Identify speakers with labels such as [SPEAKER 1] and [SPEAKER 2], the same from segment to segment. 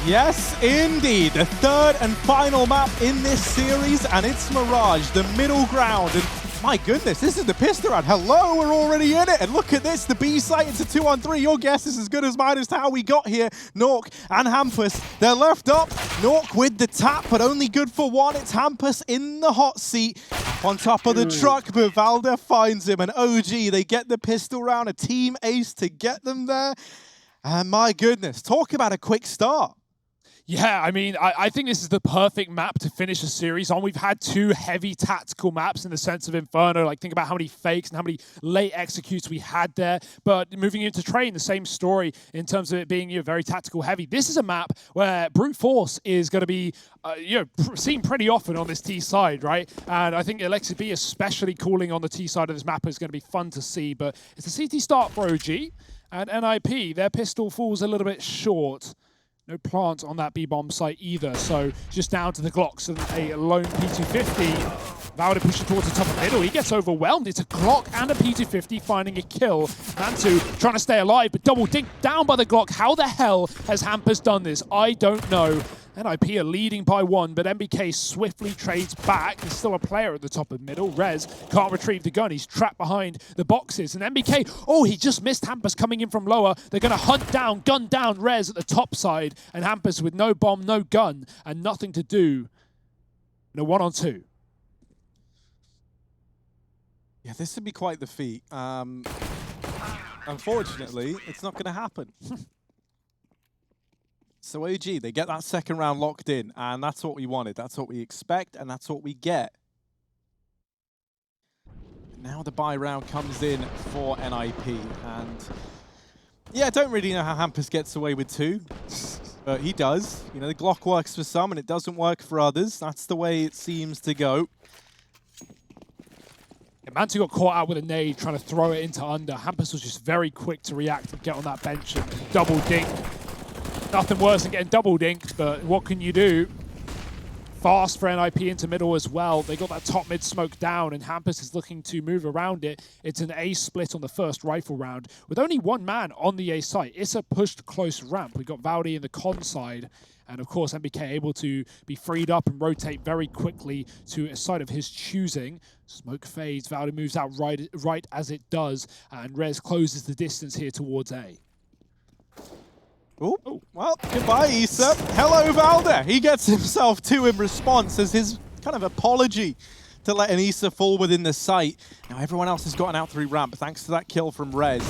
[SPEAKER 1] Yes, indeed. The third and final map in this series, and it's Mirage, the middle ground. And my goodness, this is the pistol round. Hello, we're already in it. And look at this, the B site, it's a 2-on-3. Your guess is as good as mine as to how we got here. Nork and Hampus, they're left up. Nork with the tap, but only good for one. It's Hampus in the hot seat on top of the truck, but Valde finds him. And OG, they get the pistol round, a team ace to get them there. And my goodness, talk about a quick start.
[SPEAKER 2] Yeah, I mean, I think this is the perfect map to finish a series on. We've had two heavy tactical maps in the sense of Inferno. Like, think about how many fakes and how many late executes we had there. But moving into Train, the same story in terms of it being very tactical heavy. This is a map where brute force is going to be seen pretty often on this T side, right? And I think Alexa B, especially calling on the T side of this map, is going to be fun to see. But it's a CT start for OG and NIP. Their pistol falls a little bit short. No plant on that B-bomb site either, so just down to the Glocks and a lone P250. Valde pushing towards the top of middle. He gets overwhelmed. It's a Glock and a P250 finding a kill. Mantu trying to stay alive, but double dink down by the Glock. How the hell has Hampus done this? I don't know. NIP are leading by one, but MBK swiftly trades back. There's still a player at the top of middle. Rez can't retrieve the gun. He's trapped behind the boxes. And MBK, oh, he just missed Hampus coming in from lower. They're going to hunt down, gun down Rez at the top side. And Hampus with no bomb, no gun, and nothing to do in a 1-on-2.
[SPEAKER 1] Yeah, this would be quite the feat. Unfortunately, it's not going to happen. So OG, they get that second round locked in, and that's what we wanted. That's what we expect, and that's what we get. Now the buy round comes in for NIP, and yeah, I don't really know how Hampus gets away with two, but he does. You know, the Glock works for some, and it doesn't work for others. That's the way it seems to go.
[SPEAKER 2] Mantu got caught out with a nade trying to throw it into under. Hampus was just very quick to react and get on that bench and double dink. Nothing worse than getting double dinked, but what can you do? Fast for NIP into middle as well. They got that top mid smoke down, and Hampus is looking to move around it. It's an A split on the first rifle round with only one man on the A site. It's a pushed close ramp. We got Valde in the con side, and of course MBK able to be freed up and rotate very quickly to a side of his choosing. Smoke fades. Valde moves out right as it does, and Rez closes the distance here towards A.
[SPEAKER 1] Oh, well, goodbye, Issa. Hello, Valde. He gets himself two in response as his kind of apology to letting Issa fall within the site. Now, everyone else has gotten out through ramp thanks to that kill from Rez.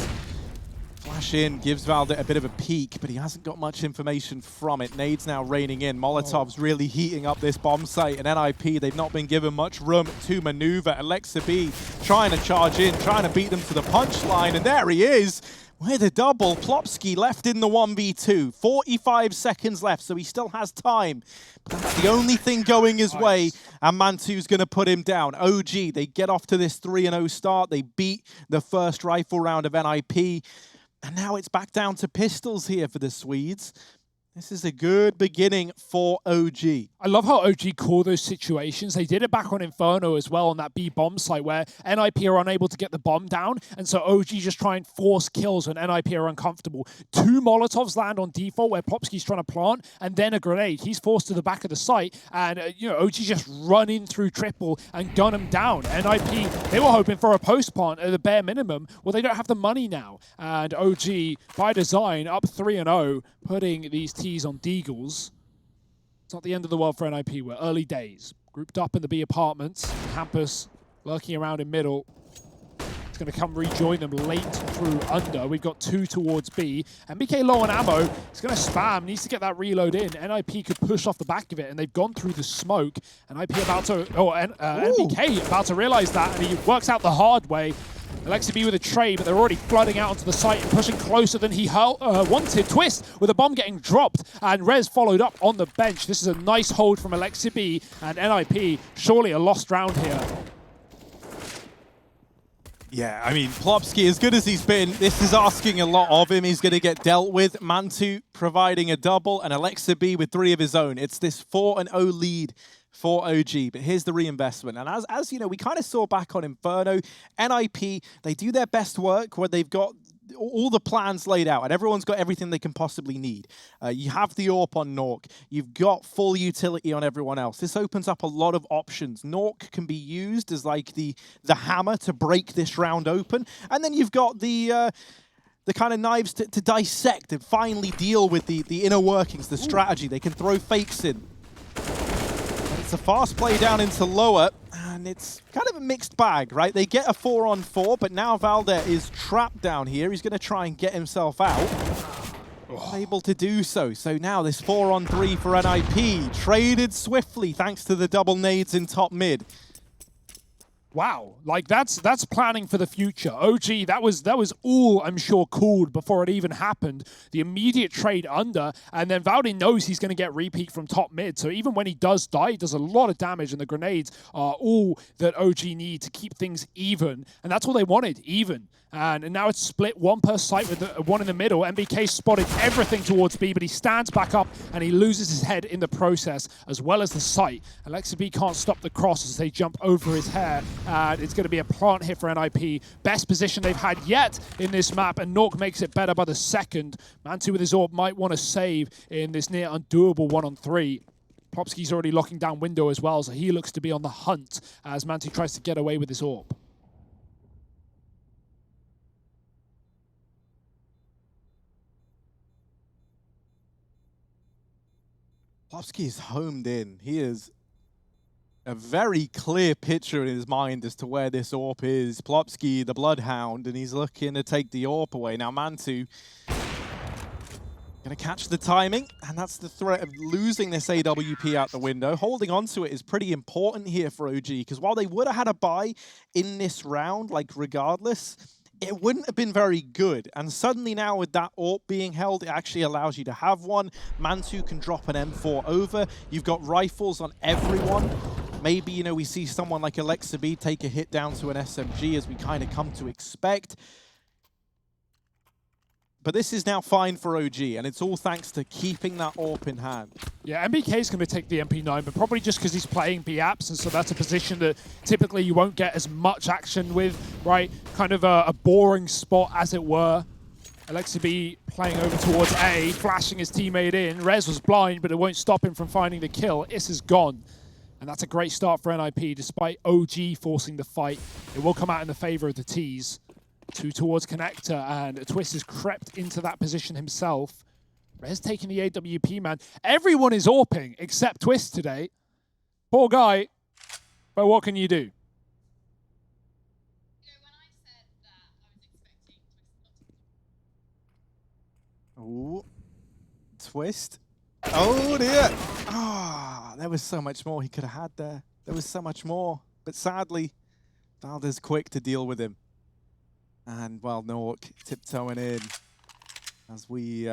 [SPEAKER 1] Flash in, gives Valde a bit of a peek, but he hasn't got much information from it. Nade's now raining in. Molotov's really heating up this bomb site, and NIP, they've not been given much room to maneuver. Alexa B trying to charge in, trying to beat them to the punchline, and there he is. With a double, Plopsky left in the 1v2. 45 seconds left, so he still has time. But that's the only thing going his way, and Mantu's going to put him down. OG, they get off to this 3-0 start. They beat the first rifle round of NIP. And now it's back down to pistols here for the Swedes. This is a good beginning for OG.
[SPEAKER 2] I love how OG call those situations. They did it back on Inferno as well on that B bomb site where NIP are unable to get the bomb down. And so OG just try and force kills when NIP are uncomfortable. Two Molotovs land on default where Plopsky's trying to plant, and then a grenade. He's forced to the back of the site, and OG just run in through triple and gun him down. NIP, they were hoping for a post plant at the bare minimum. Well, they don't have the money now. And OG, by design, up 3-0, putting these T's on Deagles. It's not the end of the world for NIP. We're early days. Grouped up in the B apartments. Hampus lurking around in middle. It's going to come rejoin them late through under. We've got two towards B. MBK low on ammo. He's going to spam. Needs to get that reload in. NIP could push off the back of it, and they've gone through the smoke. NIP about to... MBK about to realize that, and he works out the hard way. Alexa B with a trade, but they're already flooding out onto the site and pushing closer than he wanted. Twist with a bomb getting dropped, and Rez followed up on the bench. This is a nice hold from Alexa B, and NIP, surely a lost round here.
[SPEAKER 1] Yeah, I mean, Plopsky, as good as he's been, this is asking a lot of him. He's going to get dealt with. Mantu providing a double, and Alexa B with three of his own. It's this 4-0 lead for OG, but here's the reinvestment. And as you know, we kind of saw back on Inferno, NIP, they do their best work where they've got all the plans laid out, and everyone's got everything they can possibly need. You have the AWP on Nork. You've got full utility on everyone else. This opens up a lot of options. Nork can be used as like the hammer to break this round open, and then you've got the kind of knives to dissect and finally deal with the inner workings, the strategy. They can throw fakes in. And it's a fast play down into lower. And it's kind of a mixed bag, right? They get a 4-on-4, but now Valde is trapped down here. He's going to try and get himself out. Able to do so. So now this 4-on-3 for NIP. Traded swiftly thanks to the double nades in top mid.
[SPEAKER 2] Wow, like that's planning for the future. OG, that was all I'm sure called before it even happened. The immediate trade under, and then Valde knows he's going to get repeat from top mid. So even when he does die, he does a lot of damage, and the grenades are all that OG need to keep things even. And that's all they wanted, even. And now it's split one per site with one in the middle. MBK spotted everything towards B, but he stands back up and he loses his head in the process, as well as the site. Alexa can't stop the cross as they jump over his hair. And it's going to be a plant hit for NIP. Best position they've had yet in this map, and Nork makes it better by the second. Mantu with his AWP might want to save in this near undoable 1-on-3. Plopski's already locking down window as well, so he looks to be on the hunt as Mantu tries to get away with his AWP.
[SPEAKER 1] Plopski is homed in. He is a very clear picture in his mind as to where this AWP is. Plopski, the Bloodhound, and he's looking to take the AWP away. Now Mantu going to catch the timing, and that's the threat of losing this AWP out the window. Holding on to it is pretty important here for OG, because while they would have had a buy in this round, like regardless, it wouldn't have been very good. And suddenly now with that AWP being held, it actually allows you to have one. Mantu can drop an M4 over. You've got rifles on everyone. Maybe, you know, we see someone like Alexa take a hit down to an SMG as we kind of come to expect. But this is now fine for OG, and it's all thanks to keeping that AWP in hand.
[SPEAKER 2] Yeah, MBK's going to take the MP9, but probably just because he's playing B-Apps, and so that's a position that typically you won't get as much action with, right? Kind of a boring spot, as it were. Alexa playing over towards A, flashing his teammate in. Rez was blind, but it won't stop him from finding the kill. Is is gone. And that's a great start for NIP, despite OG forcing the fight. It will come out in the favor of the T's. 2 towards connector, and Twist has crept into that position himself. Rez taking the AWP, man. Everyone is AWPing except Twist today. Poor guy, but what can you do?
[SPEAKER 1] Ooh, Twist. Oh dear. Ah, there was so much more he could have had there. There was so much more, but sadly, Valde's quick to deal with him. And, well, Nork tiptoeing in as we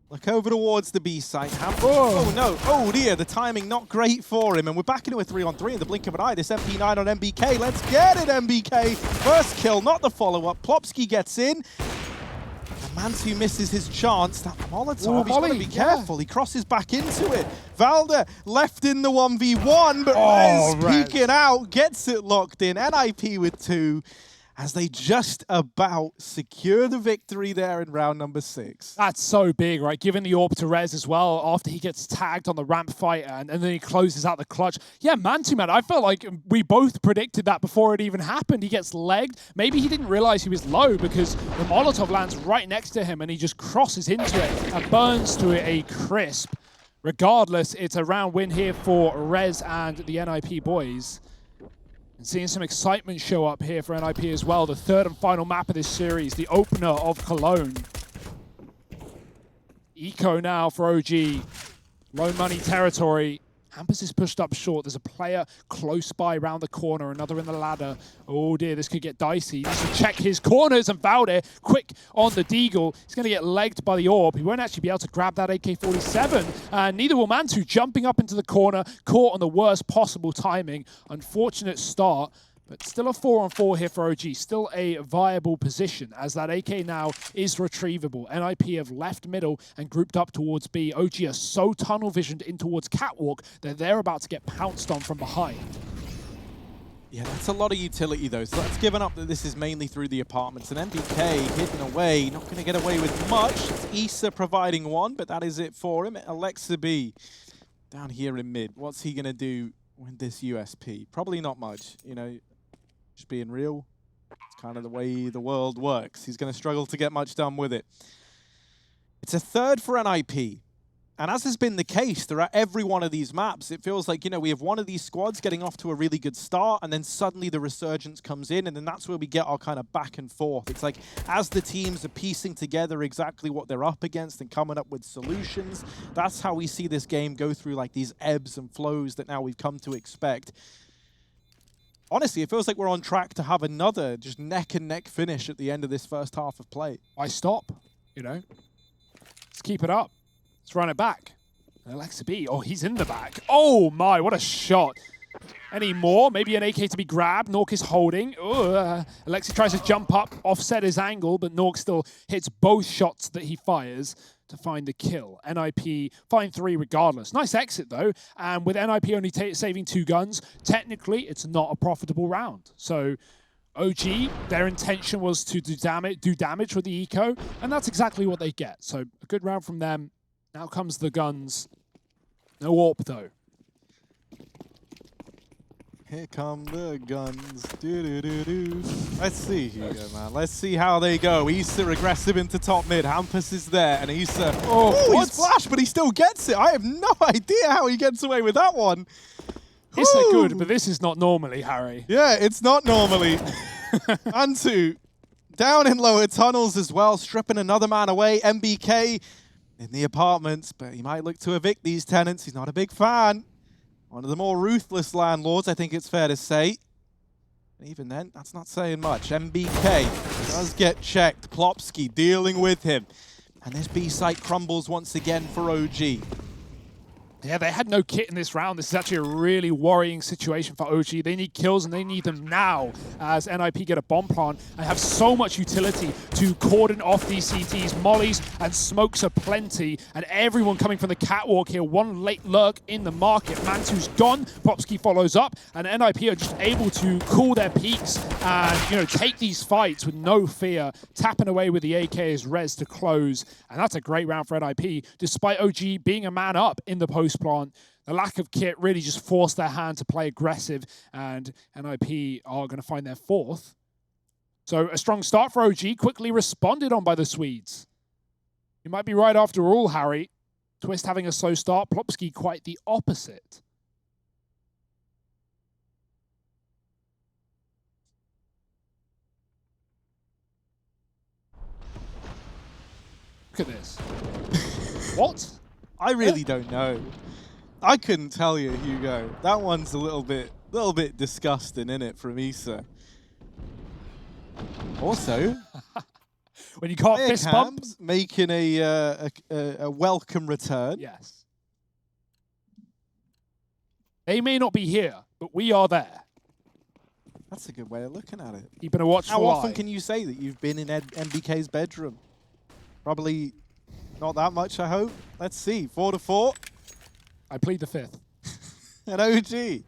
[SPEAKER 1] look over towards the B site. Oh, no. Oh, dear. The timing not great for him. And we're back into a 3-on-3 in the blink of an eye. This MP9 on MBK. Let's get it, MBK. First kill, not the follow-up. Plopski gets in. And Mantu misses his chance. That Molotov, he's got to be careful. He crosses back into it. Valde left in the 1v1, but Rez peeking out, gets it locked in. NIP with 2. As they just about secure the victory there in round number 6.
[SPEAKER 2] That's so big, right? Giving the AWP to Rez as well after he gets tagged on the ramp fight, and then he closes out the clutch. Yeah, Mantu, man, I felt like we both predicted that before it even happened. He gets legged. Maybe he didn't realize he was low because the Molotov lands right next to him and he just crosses into it and burns to it a crisp. Regardless, it's a round win here for Rez and the NIP boys. And seeing some excitement show up here for NIP as well. The third and final map of this series, the opener of Cologne. Eco now for OG. Low money territory. Hampus is pushed up short. There's a player close by around the corner, another in the ladder. Oh dear, this could get dicey. He needs to check his corners, and Valde quick on the deagle. He's going to get legged by the AWP. He won't actually be able to grab that AK-47, and neither will Mantu, jumping up into the corner, caught on the worst possible timing. Unfortunate start. But still a 4-on-4 here for OG. Still a viable position as that AK now is retrievable. NIP have left middle and grouped up towards B. OG are so tunnel visioned in towards Catwalk that they're about to get pounced on from behind.
[SPEAKER 1] Yeah, that's a lot of utility though. So that's given up that this is mainly through the apartments. And MBK hidden away, not going to get away with much. It's Issa providing one, but that is it for him. Alexa B down here in mid. What's he going to do with this USP? Probably not much, you know, just being real. It's kind of the way the world works. He's going to struggle to get much done with it. It's a third for NIP. And as has been the case throughout every one of these maps, it feels like, you know, we have one of these squads getting off to a really good start, and then suddenly the resurgence comes in, and then that's where we get our kind of back and forth. It's like, as the teams are piecing together exactly what they're up against and coming up with solutions, that's how we see this game go through like these ebbs and flows that now we've come to expect. Honestly, it feels like we're on track to have another just neck-and-neck finish at the end of this first half of play.
[SPEAKER 2] Why stop? You know? Let's keep it up. Let's run it back. Alexa B. Oh, he's in the back. Oh my, what a shot. Any more? Maybe an AK to be grabbed. Nork is holding. Alexa tries to jump up, offset his angle, but Nork still hits both shots that he fires to find the kill. NIP find 3 regardless. Nice exit though. And with NIP only saving 2 guns, technically it's not a profitable round. So OG, their intention was to do damage with the eco, and that's exactly what they get. So a good round from them. Now comes the guns. No AWP though.
[SPEAKER 1] Here come the guns. Do-do-do-do. Let's see, Hugo, man. Let's see how they go. Issa aggressive into top mid. Hampus is there, and Issa... Oh, he's flashed, but he still gets it. I have no idea how he gets away with that one.
[SPEAKER 2] Issa good, but this is not normally, Harry.
[SPEAKER 1] Yeah, it's not normally. Antu down in lower tunnels as well, stripping another man away. MBK in the apartments, but he might look to evict these tenants. He's not a big fan. One of the more ruthless landlords, I think it's fair to say. Even then, that's not saying much. MBK does get checked. Plopsky dealing with him. And this B site crumbles once again for OG.
[SPEAKER 2] Yeah, they had no kit in this round. This is actually a really worrying situation for OG. They need kills, and they need them now as NIP get a bomb plant and have so much utility to cordon off these CTs. Mollies and smokes are plenty, and everyone coming from the catwalk here. One late lurk in the market. Mantu's gone. Popsky follows up, and NIP are just able to cool their peaks and, you know, take these fights with no fear, tapping away with the AK as res to close. And that's a great round for NIP, despite OG being a man up in the post plant. The lack of kit really just forced their hand to play aggressive, and NIP are going to find their 4th. So a strong start for OG, quickly responded on by the Swedes. You might be right after all, Harry. Twist having a slow start, Plopsky quite the opposite. Look at this. What?
[SPEAKER 1] I really don't know. I couldn't tell you, Hugo. That one's a little bit disgusting, isn't it, from Issa? Also,
[SPEAKER 2] when you can't fist bump,
[SPEAKER 1] making a welcome return.
[SPEAKER 2] Yes. They may not be here, but we are there.
[SPEAKER 1] That's a good way of looking at it.
[SPEAKER 2] Keeping a watchful eye.
[SPEAKER 1] How often can you say that you've been in MBK's bedroom? Probably not that much, I hope. Let's see. 4-4.
[SPEAKER 2] I plead the 5th.
[SPEAKER 1] An OG.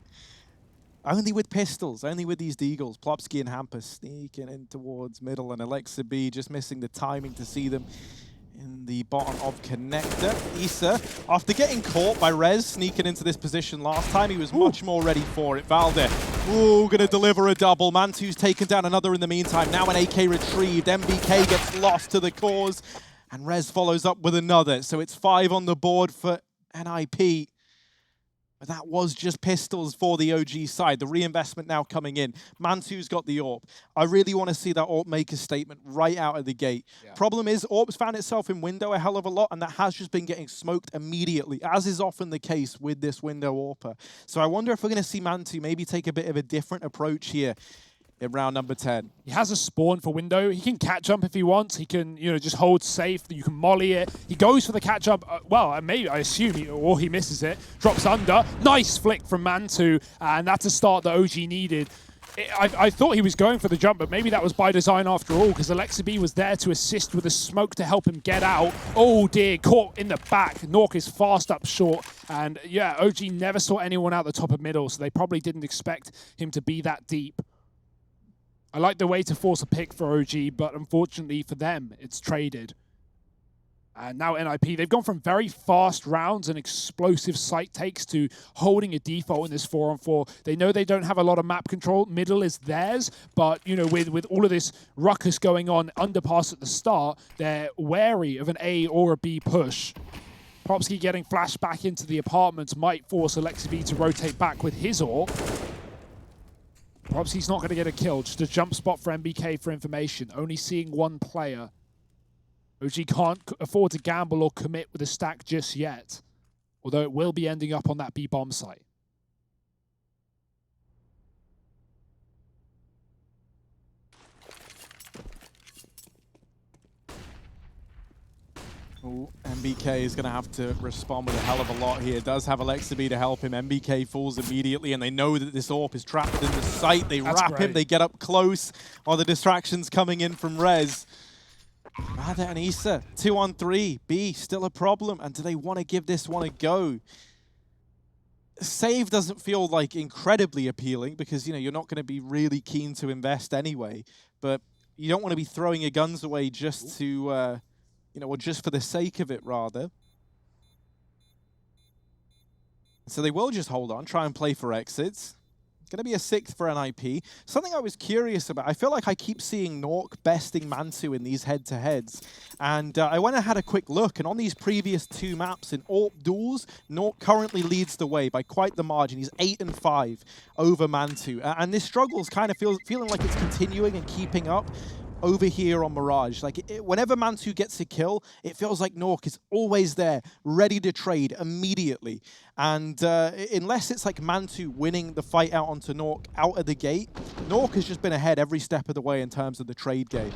[SPEAKER 1] Only with pistols, only with these deagles. Plopsky and Hampus sneaking in towards middle, and Alexa B just missing the timing to see them in the bottom of connector. Issa, after getting caught by Rez sneaking into this position last time, he was much more ready for it. Valde, gonna deliver a double. Mantu's taken down another in the meantime. Now an AK retrieved. MBK gets lost to the cause, and Rez follows up with another. So it's 5 on the board for NIP. But that was just pistols for the OG side. The reinvestment now coming in. Mantu's got the AWP. I really want to see that AWP make a statement right out of the gate. Yeah. Problem is, AWP's found itself in window a hell of a lot, and that has just been getting smoked immediately, as is often the case with this window AWPer. So I wonder if we're going to see Mantu maybe take a bit of a different approach here in round number 10.
[SPEAKER 2] He has a spawn for window. He can catch jump if he wants. He can, you know, just hold safe. You can molly it. He goes for the catch jump. Well, maybe I assume he misses it. Drops under. Nice flick from Mantu, and that's a start that OG needed. I thought he was going for the jump, but maybe that was by design after all, because Alexa B was there to assist with the smoke to help him get out. Oh dear, caught in the back. Nork is fast up short, and yeah, OG never saw anyone out the top of middle, so they probably didn't expect him to be that deep. I like the way to force a pick for OG, but unfortunately for them, it's traded. And now NIP, they've gone from very fast rounds and explosive site takes to holding a default in this 4-on-4. They know they don't have a lot of map control. Middle is theirs, but you know, with all of this ruckus going on, underpass at the start, they're wary of an A or a B push. Popsky getting flashed back into the apartments might force Alexa B to rotate back with his ore. Popsky's not going to get a kill, just a jump spot for MBK for information, only seeing one player. OG can't afford to gamble or commit with a stack just yet, although it will be ending up on that B bomb site.
[SPEAKER 1] Oh, MBK is going to have to respond with a hell of a lot here. Does have Alexa B to help him. MBK falls immediately, and they know that this AWP is trapped in the site. They wrap him, they get up close. All the distractions coming in from Rez. Rather and Issa, 2-on-3. B, still a problem. And do they want to give this one a go? Save doesn't feel like incredibly appealing because, you know, you're not going to be really keen to invest anyway. But you don't want to be throwing your guns away just to, you know, or just for the sake of it, rather. So they will just hold on, try and play for exits. Going to be a 6th for NIP. Something I was curious about, I feel like I keep seeing Nork besting Mantu in these head-to-heads. And I went and had a quick look, and on these previous 2 maps in AWP duels, Nork currently leads the way by quite the margin. He's 8-5 over Mantu. And this struggle is kind of feeling like it's continuing and keeping up over here on Mirage. Like, whenever Mantu gets a kill, it feels like Nork is always there, ready to trade immediately. And unless it's like Mantu winning the fight out onto Nork out of the gate, Nork has just been ahead every step of the way in terms of the trade game.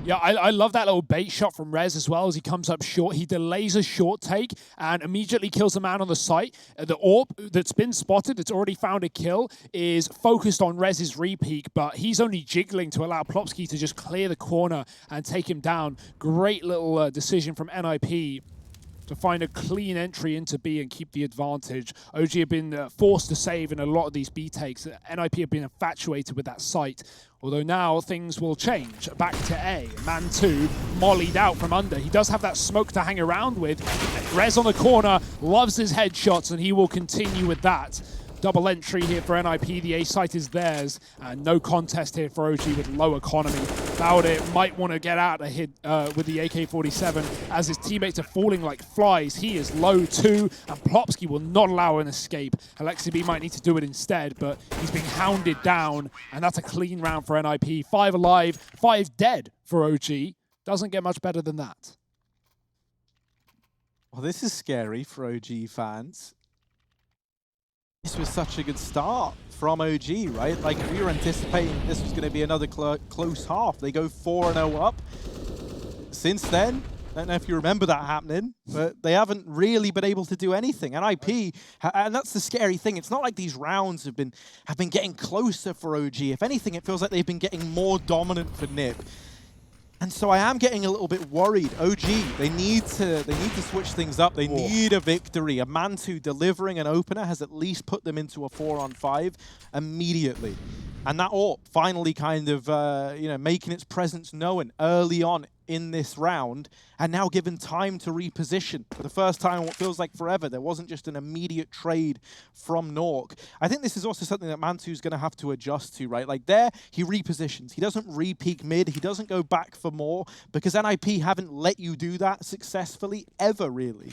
[SPEAKER 2] Yeah, I love that little bait shot from Rez as well as he comes up short. He delays a short take and immediately kills a man on the site. The AWP that's been spotted, that's already found a kill, is focused on Rez's repeak, but he's only jiggling to allow Plopsky to just clear the corner and take him down. Great little decision from NIP to find a clean entry into B and keep the advantage. OG have been forced to save in a lot of these B takes. NIP have been infatuated with that site. Although now things will change. Back to A. Man 2, mollied out from under. He does have that smoke to hang around with. Rez on the corner, loves his headshots, and he will continue with that. Double entry here for NIP. The A site is theirs. And no contest here for OG with low economy. Baude might want to get out a hit with the AK-47 as his teammates are falling like flies. He is low too, and Plopsky will not allow an escape. Alexa B might need to do it instead, but he's being hounded down, and that's a clean round for NIP. 5 alive, 5 dead for OG. Doesn't get much better than that.
[SPEAKER 1] Well, this is scary for OG fans. This was such a good start from OG, right? Like, we were anticipating this was going to be another close half. They go 4-0 up. Since then, I don't know if you remember that happening, but they haven't really been able to do anything. NIP, and that's the scary thing. It's not like these rounds have been getting closer for OG. If anything, it feels like they've been getting more dominant for NIP. And so I am getting a little bit worried. OG, they need to switch things up. They need a victory. A Mantu delivering an opener has at least put them into a 4-on-5 immediately. And that AWP finally kind of you know, making its presence known early on in this round, and now given time to reposition. For the first time in what feels like forever, there wasn't just an immediate trade from Nork. I think this is also something that Mantu's going to have to adjust to, right? Like, there, he repositions. He doesn't re-peek mid. He doesn't go back for more, because NIP haven't let you do that successfully ever, really.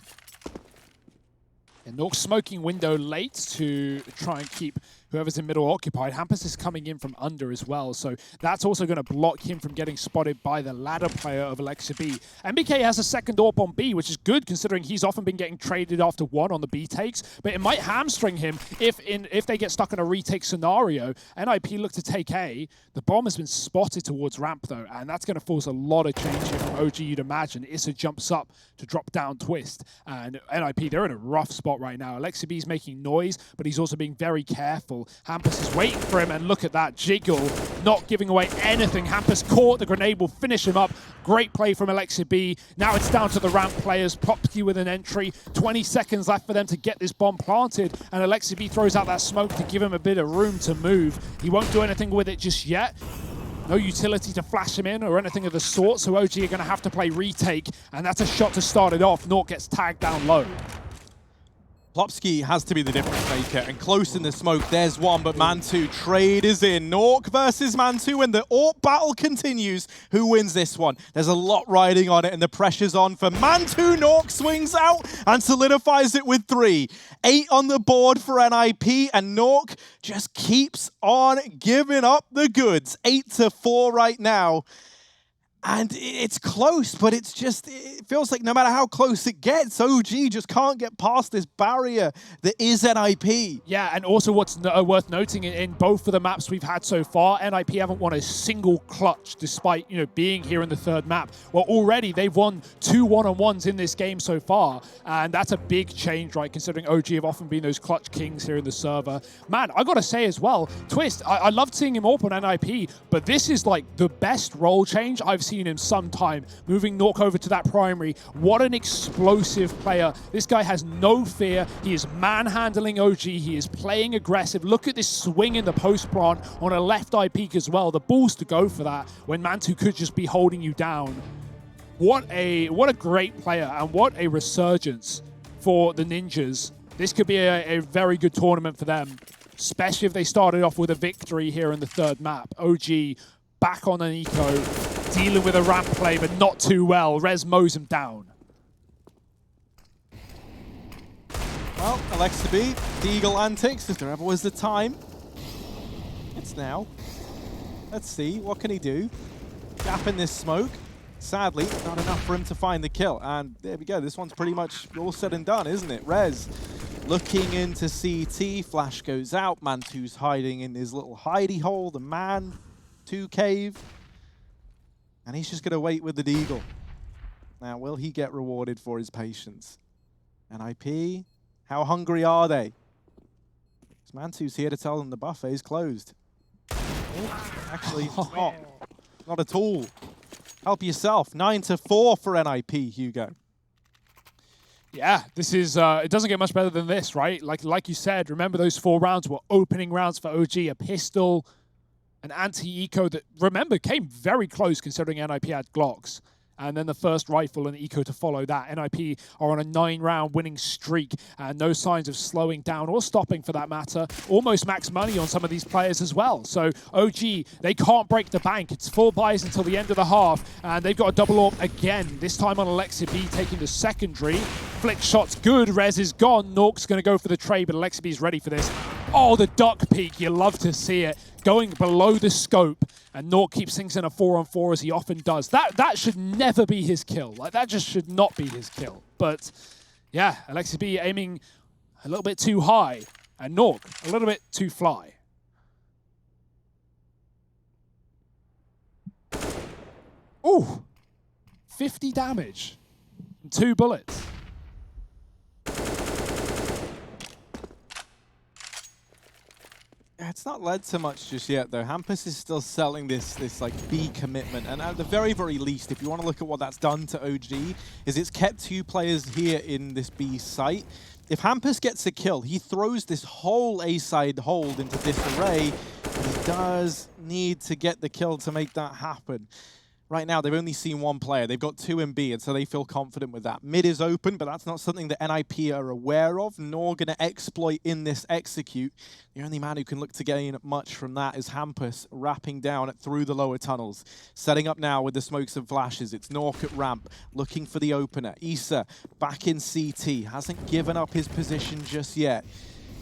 [SPEAKER 2] And Nork smoking window late to try and keep whoever's in middle occupied. Hampus is coming in from under as well, so that's also going to block him from getting spotted by the ladder player of Alexa B. MBK has a second AWP on B, which is good considering he's often been getting traded after 1 on the B takes, but it might hamstring him if they get stuck in a retake scenario. NIP look to take A. The bomb has been spotted towards ramp though, and that's going to force a lot of change here from OG, you'd imagine. Issa jumps up to drop down twist, and NIP, they're in a rough spot right now. Alexa B's making noise, but he's also being very careful. angle. Hampus is waiting for him, and look at that jiggle, not giving away anything. Hampus caught the grenade, will finish him up. Great play from Alexi B. Now it's down to the ramp players. Popsky with an entry. 20 seconds left for them to get this bomb planted, and Alexi B throws out that smoke to give him a bit of room to move. He won't do anything with it just yet. No utility to flash him in or anything of the sort, so OG are going to have to play retake, and that's a shot to start it off. Nort gets tagged down low.
[SPEAKER 1] Plopsky has to be the difference maker, and close in the smoke, there's one, but Man2 trade is in. Nork versus Man2, and the AWP battle continues. Who wins this one? There's a lot riding on it, and the pressure's on for Man2. Nork swings out and solidifies it with 3. 8 on the board for NIP, and Nork just keeps on giving up the goods. 8-4 right now. And it's close, but it feels like no matter how close it gets, OG just can't get past this barrier that is NIP.
[SPEAKER 2] Yeah, and also what's worth noting in both of the maps we've had so far, NIP haven't won a single clutch despite being here in the third map. Well, already they've won 2 one-on-ones in this game so far, and that's a big change, right, considering OG have often been those clutch kings here in the server. Man, I gotta say as well, Twist, I loved seeing him AWP on NIP, but this is like the best role change I've seen in some time. Moving Nork over to that primary. What an explosive player. This guy has no fear. He is manhandling OG. He is playing aggressive. Look at this swing in the post plant on a left eye peek as well. The balls to go for that when Man2 could just be holding you down. What a great player, and what a resurgence for the Ninjas. This could be a very good tournament for them, especially if they started off with a victory here in the third map. OG back on an eco, dealing with a ramp play, but not too well. Rez mows him down.
[SPEAKER 1] Well, Alexa B, Deagle antics, if there ever was the time. It's now. Let's see, what can he do? Gap in this smoke. Sadly, not enough for him to find the kill. And there we go, this one's pretty much all said and done, isn't it? Rez looking into CT, flash goes out. Man2's hiding in his little hidey hole, the Man2 cave. And he's just going to wait with the Deagle. Now, will he get rewarded for his patience? NIP, how hungry are they? Man2's here to tell them the buffet is closed. Oh, actually, it's not. Not at all. Help yourself. 9-4 for NIP, Hugo.
[SPEAKER 2] Yeah, this is, it doesn't get much better than this, right? Like you said, remember those 4 rounds were opening rounds for OG, a pistol, an anti-eco that, remember, came very close considering NIP had Glocks. And then the first rifle and eco to follow that. NIP are on a 9-round winning streak, and no signs of slowing down or stopping for that matter. Almost max money on some of these players as well. So OG, they can't break the bank. It's 4 buys until the end of the half, and they've got a double AWP again, this time on Alexi B taking the secondary. Flick shot's good, Rez is gone. Nork's gonna go for the trade, but Alexi B's ready for this. Oh, the duck peek, you love to see it. Going below the scope, and Nork keeps things in a 4-on-4 as he often does. That should never be his kill. Like, that just should not be his kill. But yeah, Alexi B aiming a little bit too high, and Nork a little bit too fly. Ooh, 50 damage and 2 bullets.
[SPEAKER 1] It's not led to much just yet, though. Hampus is still selling this like B commitment, and at the very, very least, if you want to look at what that's done to OG, is it's kept 2 players here in this B site. If Hampus gets a kill, he throws this whole A side hold into disarray, and he does need to get the kill to make that happen. Right now, they've only seen 1 player. They've got 2 in B, and so they feel confident with that. Mid is open, but that's not something that NIP are aware of, nor going to exploit in this execute. The only man who can look to gain much from that is Hampus, wrapping down through the lower tunnels. Setting up now with the smokes and flashes. It's Nork at ramp, looking for the opener. Issa back in CT, hasn't given up his position just yet.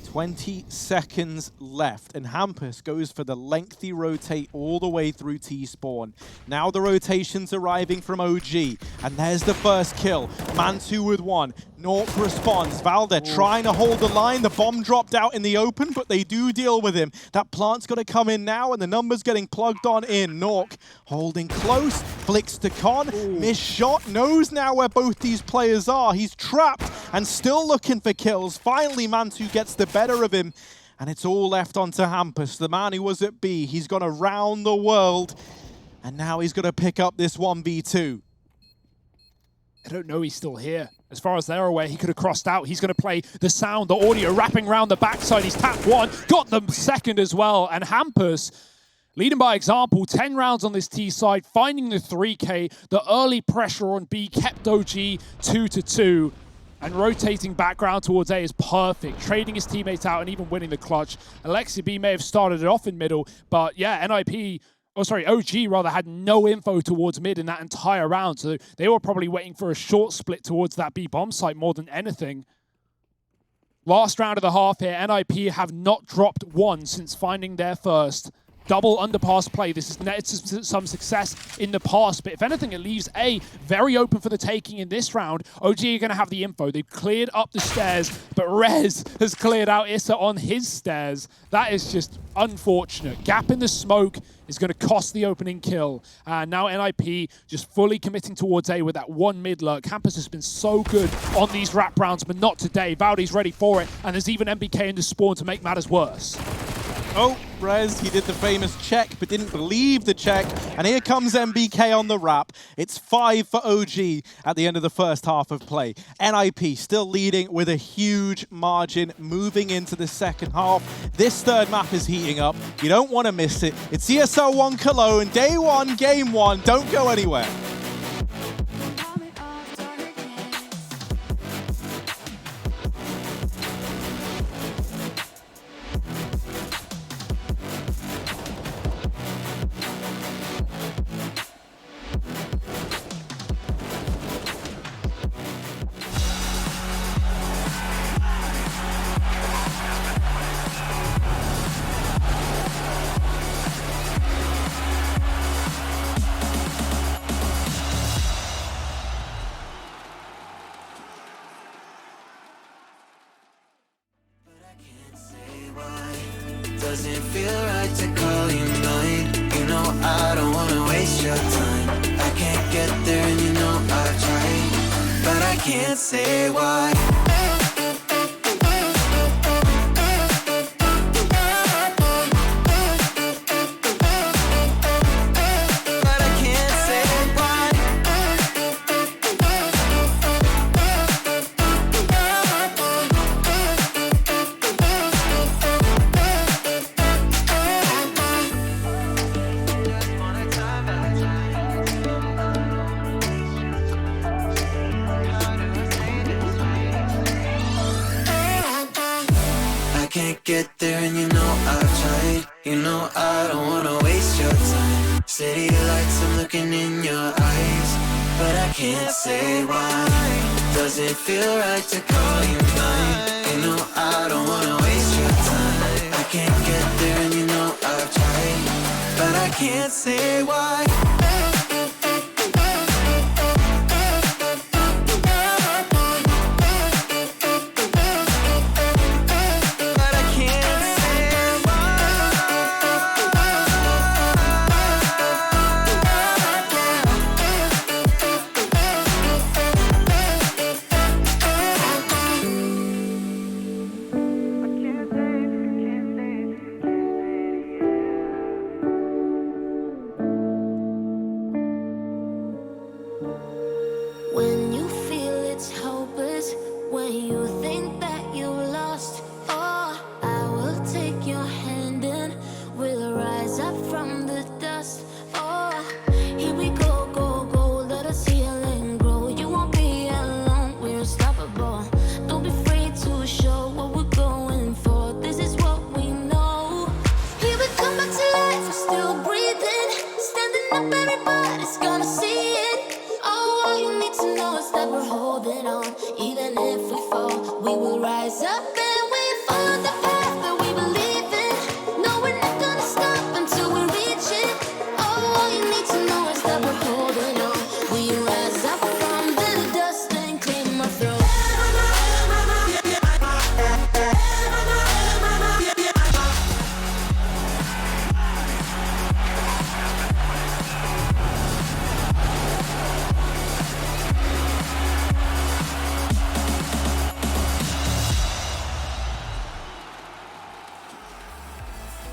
[SPEAKER 1] 20 seconds left, and Hampus goes for the lengthy rotate all the way through T-spawn. Now the rotation's arriving from OG, and there's the first kill. Man2 with 1. Nork responds. Valde trying to hold the line. The bomb dropped out in the open, but they do deal with him. That plant's got to come in now, and the number's getting plugged on in. Nork holding close, flicks to Con, missed shot, knows now where both these players are. He's trapped and still looking for kills. Finally, Man2 gets the better of him, And it's all left onto Hampus, the man who was at B. He's gone around the world, and now he's going to pick up this 1v2.
[SPEAKER 2] I don't know he's still here. As far as they're aware, he could have crossed out. He's going to play the sound, the audio, wrapping around the backside. He's tapped one, got the second as well. And Hampus, leading by example, 10 rounds on this T side, finding the 3K. The early pressure on B kept OG 2-2. And rotating background towards A is perfect. Trading his teammates out and even winning the clutch. Alexia B may have started it off in middle, but yeah, OG rather had no info towards mid in that entire round. So they were probably waiting for a short split towards that B bomb site more than anything. Last round of the half here, NIP have not dropped one since finding their first. Double underpass play. This is net some success in the past, but if anything, it leaves A very open for the taking in this round. OG are going to have the info. They've cleared up the stairs, but Rez has cleared out Issa on his stairs. That is just unfortunate. Gap in the smoke is going to cost the opening kill. And now NIP just fully committing towards A with that one mid lurk. Hampus has been so good on these wrap rounds, but not today. Valdi's ready for it, and there's even MBK in the spawn to make matters worse.
[SPEAKER 1] Oh, Rez, he did the famous check, but didn't believe the check. And here comes MBK on the wrap. It's 5 for OG at the end of the first half of play. NIP still leading with a huge margin moving into the second half. This third map is heating up. You don't want to miss it. It's ESL One Cologne, day one, game one. Don't go anywhere.
[SPEAKER 3] Doesn't feel right to call you mine. You know I don't wanna waste your time. I can't get there and you know I've tried, but I can't say why. Can't get there and you know I've tried. You know I don't wanna waste your time. City lights, I'm looking in your eyes, but I can't say why. Doesn't feel right to call you mine. You know I don't wanna waste your time. I can't get there and you know I've tried, but I can't say why.
[SPEAKER 4] When you feel it's hopeless, when you think that you lost, oh, I will take your hand and we'll rise up from the dust. Oh, here we go, go, go, let us heal and grow. You won't be alone, we're unstoppable. Don't be afraid to show what we're going for. This is what we know. Here we come back to life, we're still breathing. Standing up, everybody's gonna see it. Oh, all you need to know is that we're holding on. Even if we fall, we will rise up and we follow the path that we believe in. No, we're not gonna stop until we reach it. Oh, all you need to know is that we're holding on. We rise up from the dust and claim our throne.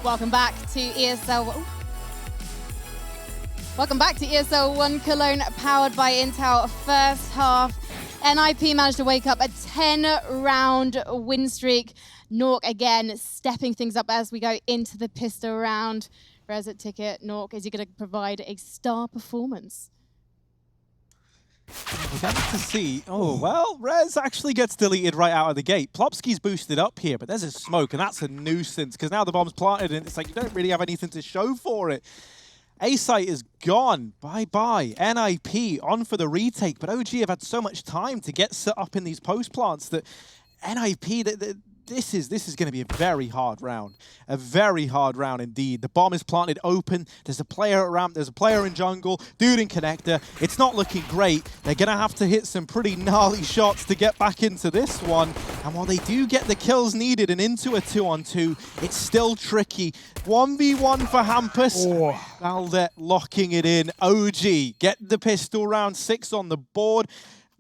[SPEAKER 5] Welcome back to ESL. Welcome back to ESL One Cologne, powered by Intel. First half, NIP managed to wake up a 10-round win streak. Nork again stepping things up as we go into the pistol round. Rez at Ticket, Nork, is he going to provide a star performance?
[SPEAKER 1] We're going to see. Oh, well, Rez actually gets deleted right out of the gate. Plopsky's boosted up here, but there's a smoke, and that's a nuisance, because now the bomb's planted, and it's like you don't really have anything to show for it. A-site is gone. Bye-bye. NIP on for the retake, but OG have had so much time to get set up in these post plants that NIP, this is going to be a very hard round. A very hard round indeed. The bomb is planted open. There's a player at ramp. There's a player in jungle. Dude in connector. It's not looking great. They're going to have to hit some pretty gnarly shots to get back into this one. And while they do get the kills needed and into a 2-on-2, it's still tricky. 1v1 for Hampus.
[SPEAKER 2] Oh.
[SPEAKER 1] Valde locking it in. OG get the pistol round, 6 on the board.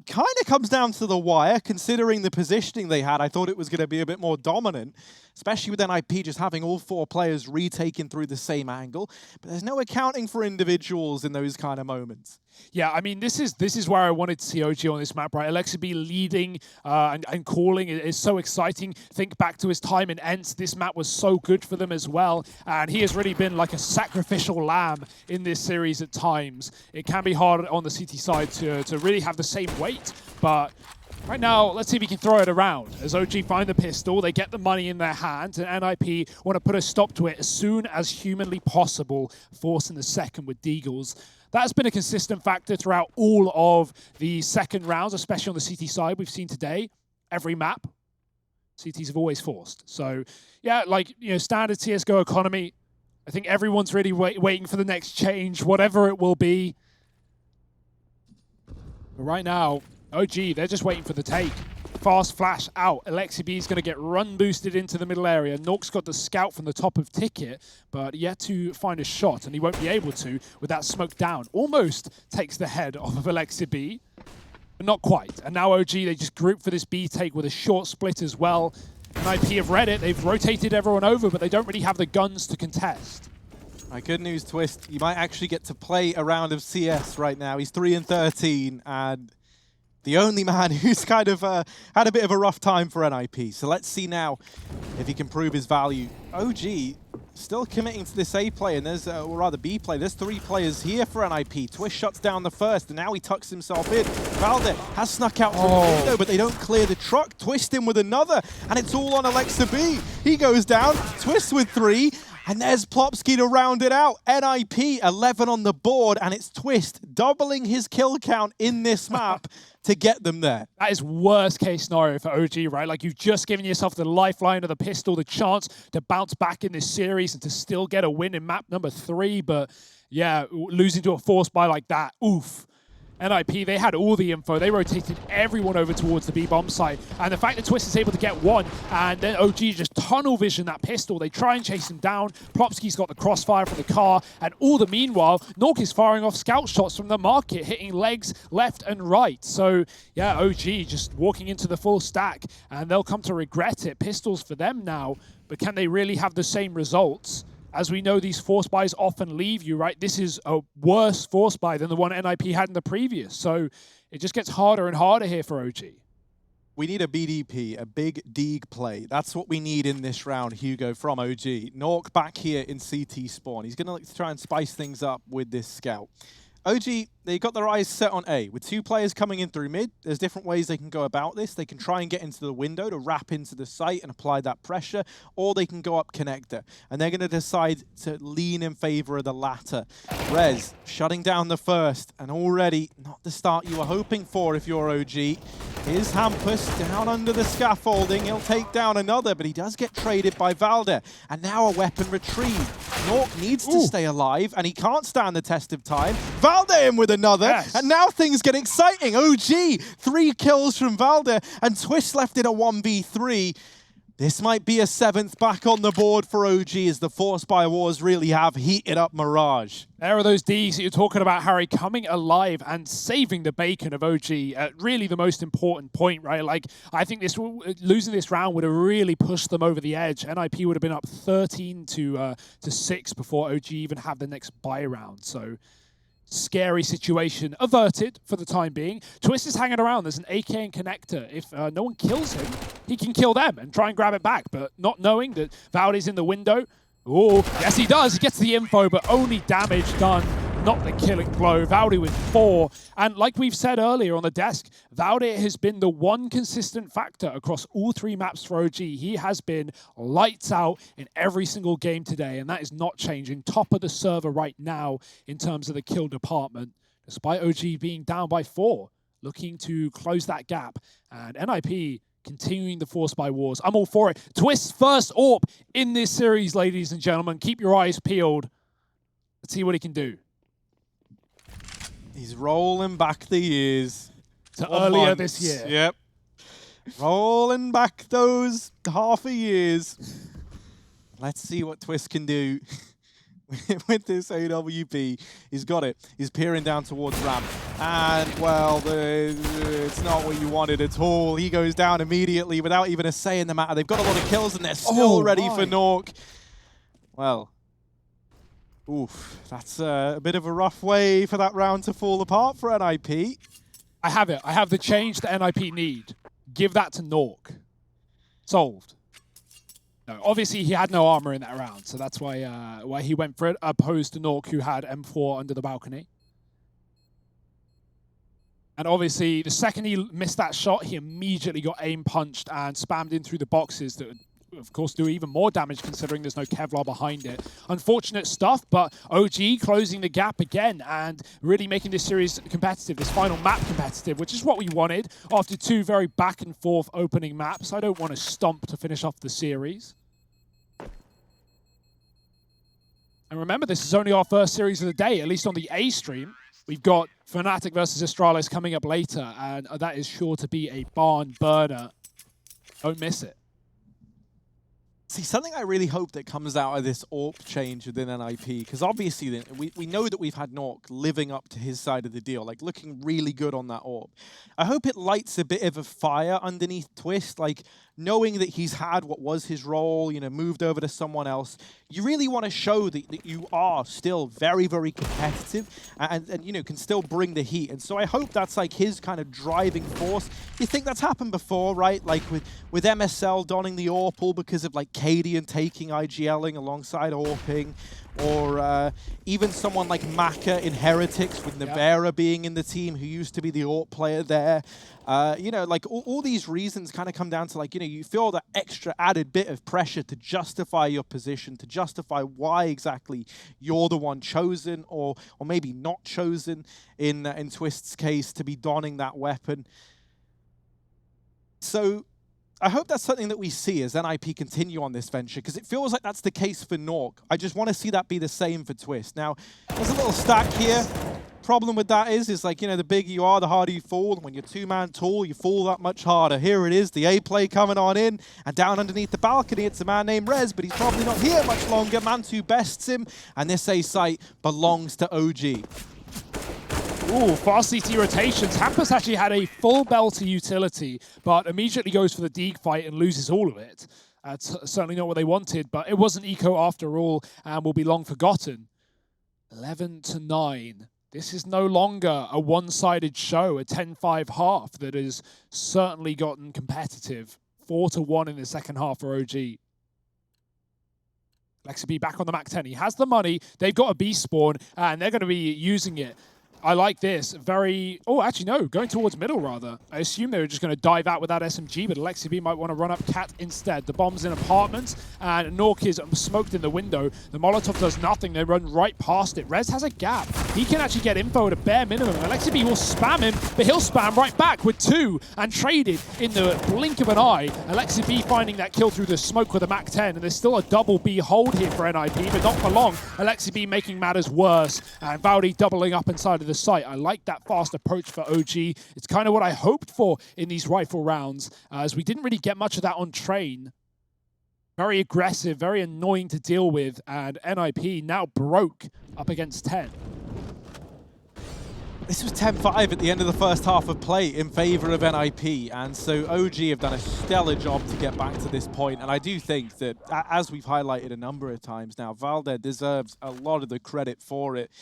[SPEAKER 1] Kind of comes down to the wire, considering the positioning they had. I thought it was going to be a bit more dominant, especially with NIP just having all 4 players retaken through the same angle. But there's no accounting for individuals in those kind of moments.
[SPEAKER 2] Yeah, I mean, this is where I wanted to see OG on this map, right? Alexa leading and calling is so exciting. Think back to his time in Ents. This map was so good for them as well. And he has really been like a sacrificial lamb in this series at times. It can be hard on the CT side to really have the same weight, but right now, let's see if he can throw it around. As OG find the pistol, they get the money in their hand, and NIP want to put a stop to it as soon as humanly possible, forcing the second with Deagles. That's been a consistent factor throughout all of the second rounds, especially on the CT side we've seen today. Every map, CTs have always forced. So, yeah, like, you know, standard CSGO economy, I think everyone's really waiting for the next change, whatever it will be. But right now, OG, they're just waiting for the take. Fast flash out. Alexibi is going to get run boosted into the middle area. Nork's got the scout from the top of Ticket, but yet to find a shot, and he won't be able to with that smoke down. Almost takes the head off of Alexibi, but not quite. And now OG, they just group for this B take with a short split as well. And IP have read it. They've rotated everyone over, but they don't really have the guns to contest.
[SPEAKER 1] Good news, Twist. You might actually get to play a round of CS right now. He's 3-13, and the only man who's kind of had a bit of a rough time for NIP. So let's see now if he can prove his value. OG still committing to this A play, and there's, or rather B play. There's 3 players here for NIP. Twist shuts down the first, and now he tucks himself in. Valde has snuck out from the window, but they don't clear the truck. Twist in with another, and it's all on Alexa B. He goes down, Twist with 3, and there's Plopsky to round it out. NIP 11 on the board, and it's Twist doubling his kill count in this map to get them there.
[SPEAKER 2] That is worst case scenario for OG, right? Like, you've just given yourself the lifeline of the pistol, the chance to bounce back in this series and to still get a win in map number 3. But yeah, losing to a force buy like that, oof. NIP, they had all the info. They rotated everyone over towards the B-bomb site. And the fact that Twist is able to get one, and then OG just tunnel vision that pistol. They try and chase him down. Plopsky's got the crossfire from the car. And all the meanwhile, Nork is firing off scout shots from the market, hitting legs left and right. So, yeah, OG just walking into the full stack. And they'll come to regret it. Pistols for them now. But can they really have the same results? As we know, these force buys often leave you, right? This is a worse force buy than the one NIP had in the previous. So it just gets harder and harder here for OG.
[SPEAKER 1] We need a BDP, a big Deeg play. That's what we need in this round, Hugo, from OG. Nork back here in CT spawn. He's going to try and spice things up with this scout. OG, they got their eyes set on A. With 2 players coming in through mid, there's different ways they can go about this. They can try and get into the window to wrap into the site and apply that pressure, or they can go up connector. And they're going to decide to lean in favor of the latter. Rez shutting down the first, and already not the start you were hoping for if you're OG. Here's Hampus down under the scaffolding. He'll take down another, but he does get traded by Valde. And now a weapon retrieved. Nork needs to stay alive, and he can't stand the test of time. Valde in with another, yes. And now things get exciting. OG, 3 kills from Valde, and Twist left in a 1v3. This might be a 7th back on the board for OG as the Force by Wars really have heated up Mirage.
[SPEAKER 2] There are those Ds that you're talking about, Harry, coming alive and saving the bacon of OG at really the most important point, right? Like, I think losing this round would have really pushed them over the edge. NIP would have been up 13 to 6 before OG even have the next buy round. So, scary situation averted for the time being. Twist is hanging around. There's an AK and connector. If no one kills him, he can kill them and try and grab it back. But not knowing that Valdi's in the window. Oh, yes he does. He gets the info, but only damage done, not the killing blow. Valdi with 4. And like we've said earlier on the desk, Valdi has been the one consistent factor across all 3 maps for OG. He has been lights out in every single game today, and that is not changing. Top of the server right now in terms of the kill department, despite OG being down by 4, looking to close that gap. And NIP continuing the Force by Wars. I'm all for it. Twist's first AWP in this series, ladies and gentlemen. Keep your eyes peeled. Let's see what he can do.
[SPEAKER 1] He's rolling back the years.
[SPEAKER 2] To earlier this year.
[SPEAKER 1] Yep. Rolling back those half a years. Let's see what Twist can do with this AWP. He's got it. He's peering down towards ramp. And, well, it's not what you wanted at all. He goes down immediately without even a say in the matter. They've got a lot of kills and they're still ready for Nork. Well, oof, that's a bit of a rough way for that round to fall apart for NIP.
[SPEAKER 2] I have it. I have the change that NIP need. Give that to Nork. Solved. No, obviously he had no armor in that round, so that's why he went for it, opposed to Nork, who had M4 under the balcony. And obviously, the second he missed that shot, he immediately got aim punched and spammed in through the boxes that would, of course, do even more damage considering there's no Kevlar behind it. Unfortunate stuff, but OG closing the gap again and really making this series competitive, this final map competitive, which is what we wanted after 2 very back and forth opening maps. I don't want to stomp to finish off the series. And remember, this is only our first series of the day, at least on the A stream. We've got Fnatic versus Astralis coming up later, and that is sure to be a barn burner. Don't miss it.
[SPEAKER 1] See, something I really hope that comes out of this AWP change within NIP, because obviously we know that we've had Nork living up to his side of the deal, like looking really good on that AWP. I hope it lights a bit of a fire underneath Twist, like knowing that he's had what was his role, you know, moved over to someone else. You really want to show that you are still very, very competitive and, you know, can still bring the heat. And so I hope that's like his kind of driving force. You think that's happened before, right? Like with MSL donning the AWP all because of like Cadian taking IGLing alongside AWPing, or even someone like Maka in Heretics with Nevera being in the team, who used to be the AWP player there. You know, like all these reasons kind of come down to like, you know, you feel that extra added bit of pressure to justify your position, to justify why exactly you're the one chosen or maybe not chosen in Twist's case to be donning that weapon. So I hope that's something that we see as NIP continue on this venture, because it feels like that's the case for Nork. I just want to see that be the same for Twist. Now, there's a little stack here. Problem with that is like, you know, the bigger you are, the harder you fall. And when you're 2-man tall, you fall that much harder. Here it is, the A play coming on in, and down underneath the balcony, it's a man named Rez, but he's probably not here much longer. Man2 bests him, and this A site belongs to OG.
[SPEAKER 2] Ooh, fast CT rotations. Hampus actually had a full belter utility, but immediately goes for the Deeg fight and loses all of it. That's certainly not what they wanted, but it wasn't eco after all, and will be long forgotten. 11-9. This is no longer a one-sided show, a 10-5 half that has certainly gotten competitive. 4-1 in the second half for OG. Lexi back on the Mac 10. He has the money. They've got a B spawn, and they're going to be using it. I like this. Very... Oh, actually, no. Going towards middle, rather. I assume they were just going to dive out with that SMG, but Alexi B might want to run up Cat instead. The bomb's in apartments, and Nork is smoked in the window. The Molotov does nothing. They run right past it. Rez has a gap. He can actually get info at a bare minimum. Alexi B will spam him, but he'll spam right back with 2 and traded in the blink of an eye. Alexi B finding that kill through the smoke with a Mac 10, and there's still a double B hold here for NIP, but not for long. Alexi B making matters worse, and Valdi doubling up inside of the site. I like that fast approach for OG. It's kind of what I hoped for in these rifle rounds, as we didn't really get much of that on train. Very aggressive, very annoying to deal with, and NIP now broke up against 10.
[SPEAKER 1] This was 10-5 at the end of the first half of play in favor of NIP, and so OG have done a stellar job to get back to this point, and I do think that, as we've highlighted a number of times now, Valde deserves a lot of the credit for it.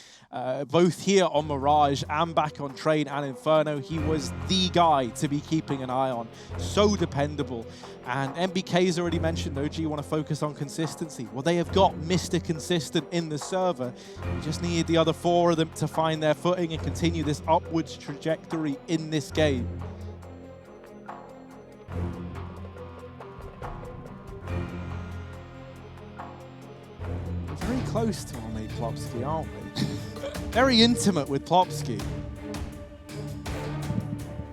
[SPEAKER 1] Both here on Mirage and back on Train and Inferno, he was the guy to be keeping an eye on. So dependable. And MBK's already mentioned, OG want to focus on consistency. Well, they have got Mr. Consistent in the server. You just need the other 4 of them to find their footing and continue this upwards trajectory in this game. We're very close to our mate Plopsky, aren't we? Very intimate with Plopsky.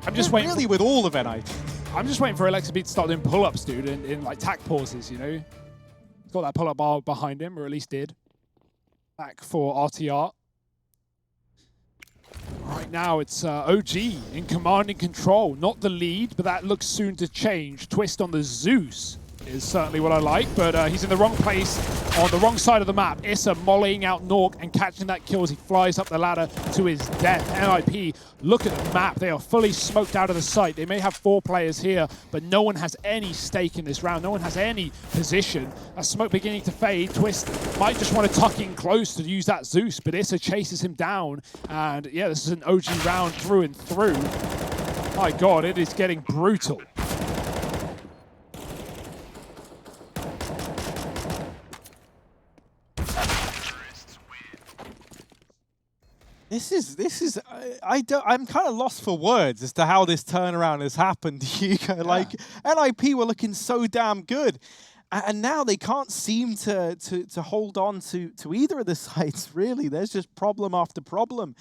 [SPEAKER 2] I'm just waiting.
[SPEAKER 1] Really, with all of NIP.
[SPEAKER 2] I'm just waiting for Alexa B to start doing pull-ups, dude, in like tack pauses, you know? He's got that pull-up bar behind him, or at least did. Back for RTR. Right now, it's OG in command and control. Not the lead, but that looks soon to change. Twist on the Zeus is certainly what I like, but he's in the wrong place on the wrong side of the map. Issa mollying out Nork and catching that kill as he flies up the ladder to his death. NIP, look at the map. They are fully smoked out of the site. They may have 4 players here, but no one has any stake in this round. No one has any position. A smoke beginning to fade. Twist might just want to tuck in close to use that Zeus, but Issa chases him down. And yeah, this is an OG round through and through. My God, it is getting brutal.
[SPEAKER 1] I'm kind of lost for words as to how this turnaround has happened, Hugo. Yeah. Like, NIP were looking so damn good. And now they can't seem to hold on to either of the sides, really. There's just problem after problem.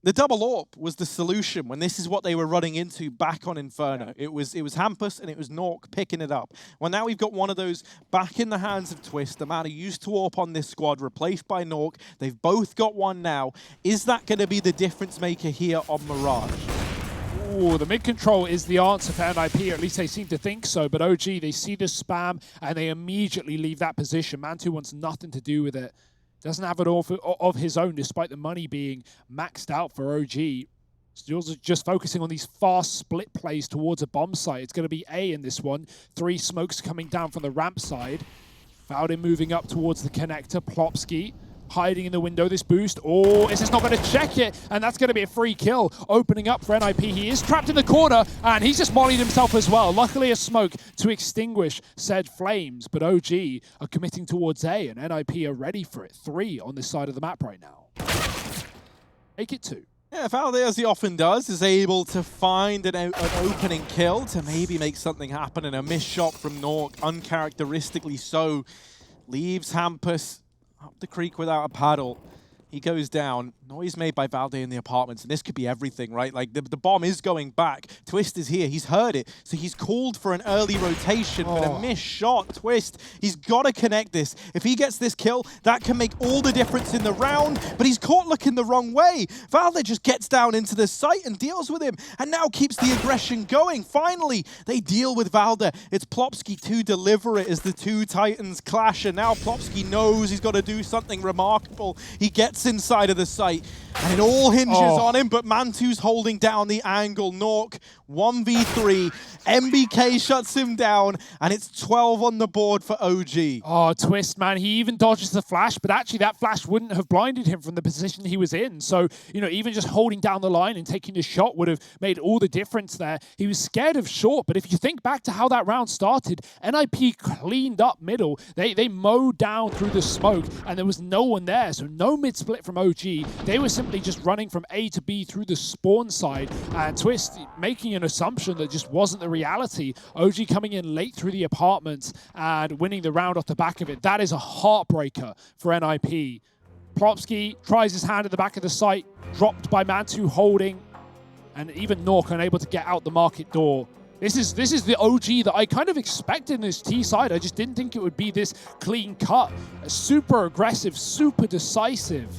[SPEAKER 1] The double AWP was the solution when this is what they were running into back on Inferno. It was Hampus and it was Nork picking it up. Well, now we've got one of those back in the hands of Twist, the man who used to AWP on this squad, replaced by Nork. They've both got one now. Is that going to be the difference maker here on Mirage?
[SPEAKER 2] Ooh, the mid-control is the answer for NIP, or at least they seem to think so. But OG, they see the spam and they immediately leave that position. Mantu wants nothing to do with it. Doesn't have it all of his own, despite the money being maxed out for OG. Still just focusing on these fast split plays towards a bomb site. It's going to be A in this one. 3 smokes coming down from the ramp side. Valde moving up towards the connector. Plopsky hiding in the window, this boost. Oh, is this not going to check it? And that's going to be a free kill. Opening up for NIP. He is trapped in the corner, and he's just mollied himself as well. Luckily, a smoke to extinguish said flames, but OG are committing towards A, and NIP are ready for it. 3 on this side of the map right now. Make it 2.
[SPEAKER 1] Yeah, Valde, as he often does, is able to find an opening kill to maybe make something happen, and a missed shot from Nork, uncharacteristically so, leaves Hampus up the creek without a paddle. He goes down. Noise made by Valde in the apartments, and this could be everything, right? Like, the bomb is going back. Twist is here. He's heard it, so he's called for an early rotation, but a missed shot. Twist, he's got to connect this. If he gets this kill, that can make all the difference in the round, but he's caught looking the wrong way. Valde just gets down into the site and deals with him, and now keeps the aggression going. Finally, they deal with Valde. It's Plopsky to deliver it as the 2 Titans clash, and now Plopsky knows he's got to do something remarkable. He gets inside of the site, and it all hinges on him, but Mantu's holding down the angle. Nork, 1v3. MBK shuts him down, and it's 12 on the board for OG.
[SPEAKER 2] Oh, Twist, man. He even dodges the flash, but actually that flash wouldn't have blinded him from the position he was in. So, you know, even just holding down the line and taking the shot would have made all the difference there. He was scared of short, but if you think back to how that round started, NIP cleaned up middle. They mowed down through the smoke, and there was no one there, so no mid-split from OG. They were simply just running from A to B through the spawn side, and Twist making an assumption that just wasn't the reality. OG coming in late through the apartments and winning the round off the back of it. That is a heartbreaker for NIP. Plopsky tries his hand at the back of the site, dropped by Mantu holding, and even Nork unable to get out the market door. This is the OG that I kind of expected in this T side. I just didn't think it would be this clean cut. Super aggressive, super decisive.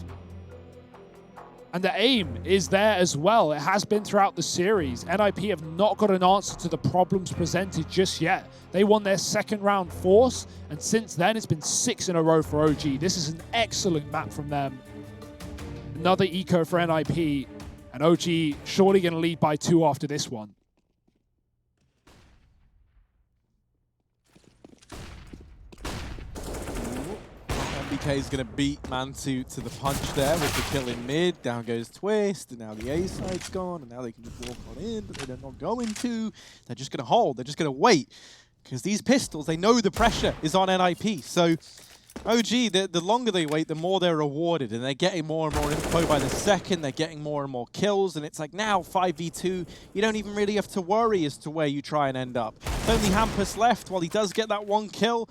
[SPEAKER 2] And the aim is there as well. It has been throughout the series. NIP have not got an answer to the problems presented just yet. They won their second round force, and since then it's been 6 in a row for OG. This is an excellent map from them. Another eco for NIP, and OG surely going to lead by 2 after this one.
[SPEAKER 1] MBK is going to beat Mantu to the punch there with the kill in mid. Down goes Twist, and now the A side's gone, and now they can just walk on in, but they're not going to. They're just going to hold. They're just going to wait, because these pistols, they know the pressure is on NIP. So OG, the longer they wait, the more they're rewarded, and they're getting more and more info by the second. They're getting more and more kills, and it's like now 5v2, you don't even really have to worry as to where you try and end up. It's only Hampus left. While he does get that 1 kill,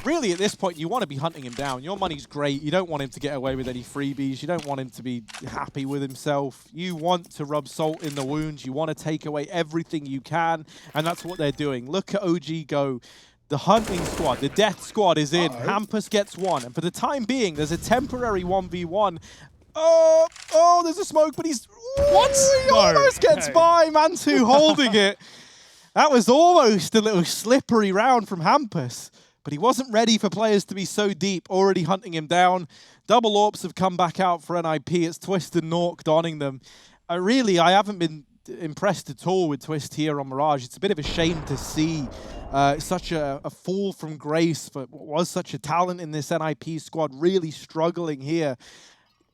[SPEAKER 1] really, at this point, you want to be hunting him down. Your money's great. You don't want him to get away with any freebies. You don't want him to be happy with himself. You want to rub salt in the wounds. You want to take away everything you can, and that's what they're doing. Look at OG go. The hunting squad, the death squad is in. Hampus gets 1, and for the time being, there's a temporary 1v1. Oh, there's a smoke, but he's... What? He almost gets by. Mantu holding it. That was almost a little slippery round from Hampus. But he wasn't ready for players to be so deep, already hunting him down. Double AWPs have come back out for NIP. It's Twist and Nork donning them. I haven't been impressed at all with Twist here on Mirage. It's a bit of a shame to see such a fall from grace for what was such a talent in this NIP squad, really struggling here.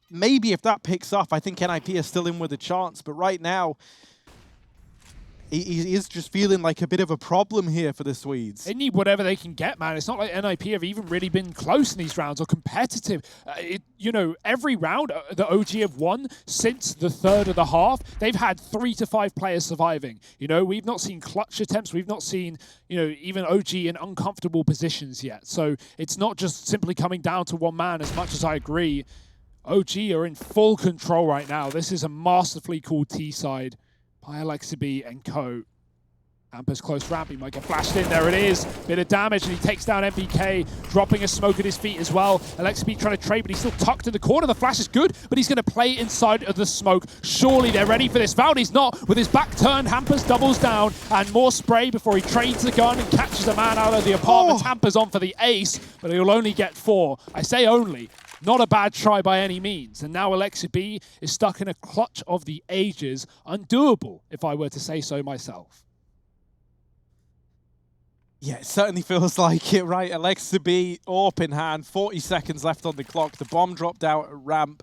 [SPEAKER 1] Maybe if that picks up, I think NIP are still in with a chance. But right now, he is just feeling like a bit of a problem here for the Swedes.
[SPEAKER 2] They need whatever they can get, man. It's not like NIP have even really been close in these rounds or competitive. You know, every round the OG have won since the third of the half, they've had 3 to 5 players surviving. You know, we've not seen clutch attempts. We've not seen, you know, even OG in uncomfortable positions yet. So it's not just simply coming down to one man, as much as I agree. OG are in full control right now. This is a masterfully called T side by Alexa and co. Hampus close ramp, he might get flashed in, there it is. Bit of damage, and he takes down MPK, dropping a smoke at his feet as well. Alexa trying to trade, but he's still tucked in the corner. The flash is good, but he's gonna play inside of the smoke. Surely they're ready for this. Valdi's not, with his back turned, Hampus doubles down, and more spray before he trades the gun and catches a man out of the apartment. Hampus on for the ace, but he'll only get 4. I say only. Not a bad try by any means. And now Alexa B is stuck in a clutch of the ages. Undoable, if I were to say so myself.
[SPEAKER 1] Yeah, it certainly feels like it, right? Alexa B, AWP in hand, 40 seconds left on the clock. The bomb dropped out at ramp.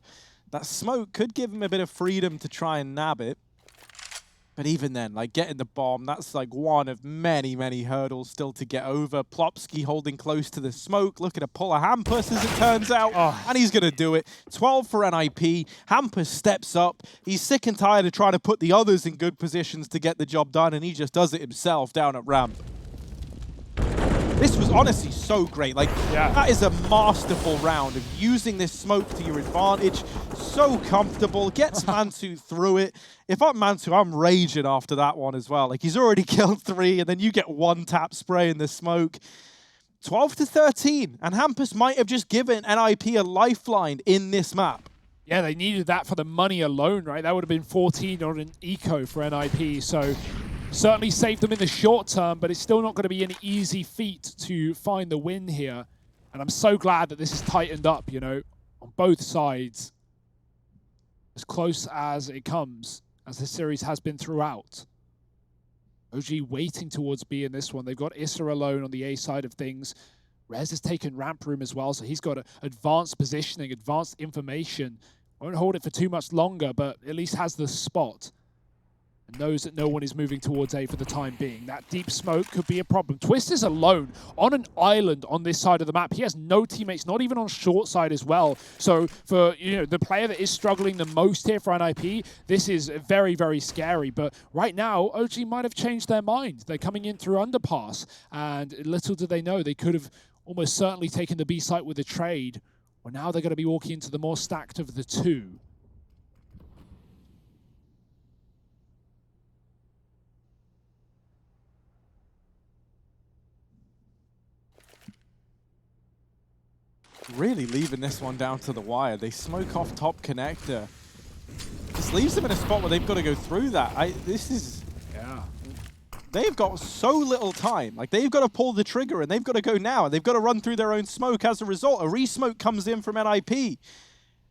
[SPEAKER 1] That smoke could give him a bit of freedom to try and nab it. But even then, like getting the bomb, that's like one of many, many hurdles still to get over. Plopsky holding close to the smoke, looking to pull a Hampus as it turns out, and he's going to do it. 12 for NIP. Hampus steps up. He's sick and tired of trying to put the others in good positions to get the job done, and he just does it himself down at ramp. This was honestly so great. Like, that is a masterful round of using this smoke to your advantage. So comfortable. Gets Mantu through it. If I'm Mantu, I'm raging after that one as well. Like, he's already killed 3, and then you get 1 tap spray in the smoke. 12 to 13. And Hampus might have just given NIP a lifeline in this map.
[SPEAKER 2] Yeah, they needed that for the money alone, right? That would have been 14 on an eco for NIP. So certainly saved them in the short term, but it's still not going to be an easy feat to find the win here. And I'm so glad that this is tightened up, you know, on both sides. As close as it comes, as this series has been throughout. OG waiting towards B in this one. They've got Issa alone on the A side of things. Rez has taken ramp room as well, so he's got advanced positioning, advanced information. Won't hold it for too much longer, but at least has the spot. And knows that no one is moving towards A for the time being. That deep smoke could be a problem. Twist is alone on an island on this side of the map. He has no teammates, not even on short side as well. So for the player that is struggling the most here for NIP, this is very, very scary. But right now, OG might have changed their mind. They're coming in through underpass, and little do they know they could have almost certainly taken the B site with a trade. Well, now they're going to be walking into the more stacked of the 2.
[SPEAKER 1] Really leaving this one down to the wire. They smoke off top connector. this leaves them in a spot where they've got to go through that. This is...
[SPEAKER 2] Yeah.
[SPEAKER 1] They've got so little time. Like, they've got to pull the trigger, and they've got to go now. And they've got to run through their own smoke as a result. A re-smoke comes in from NIP.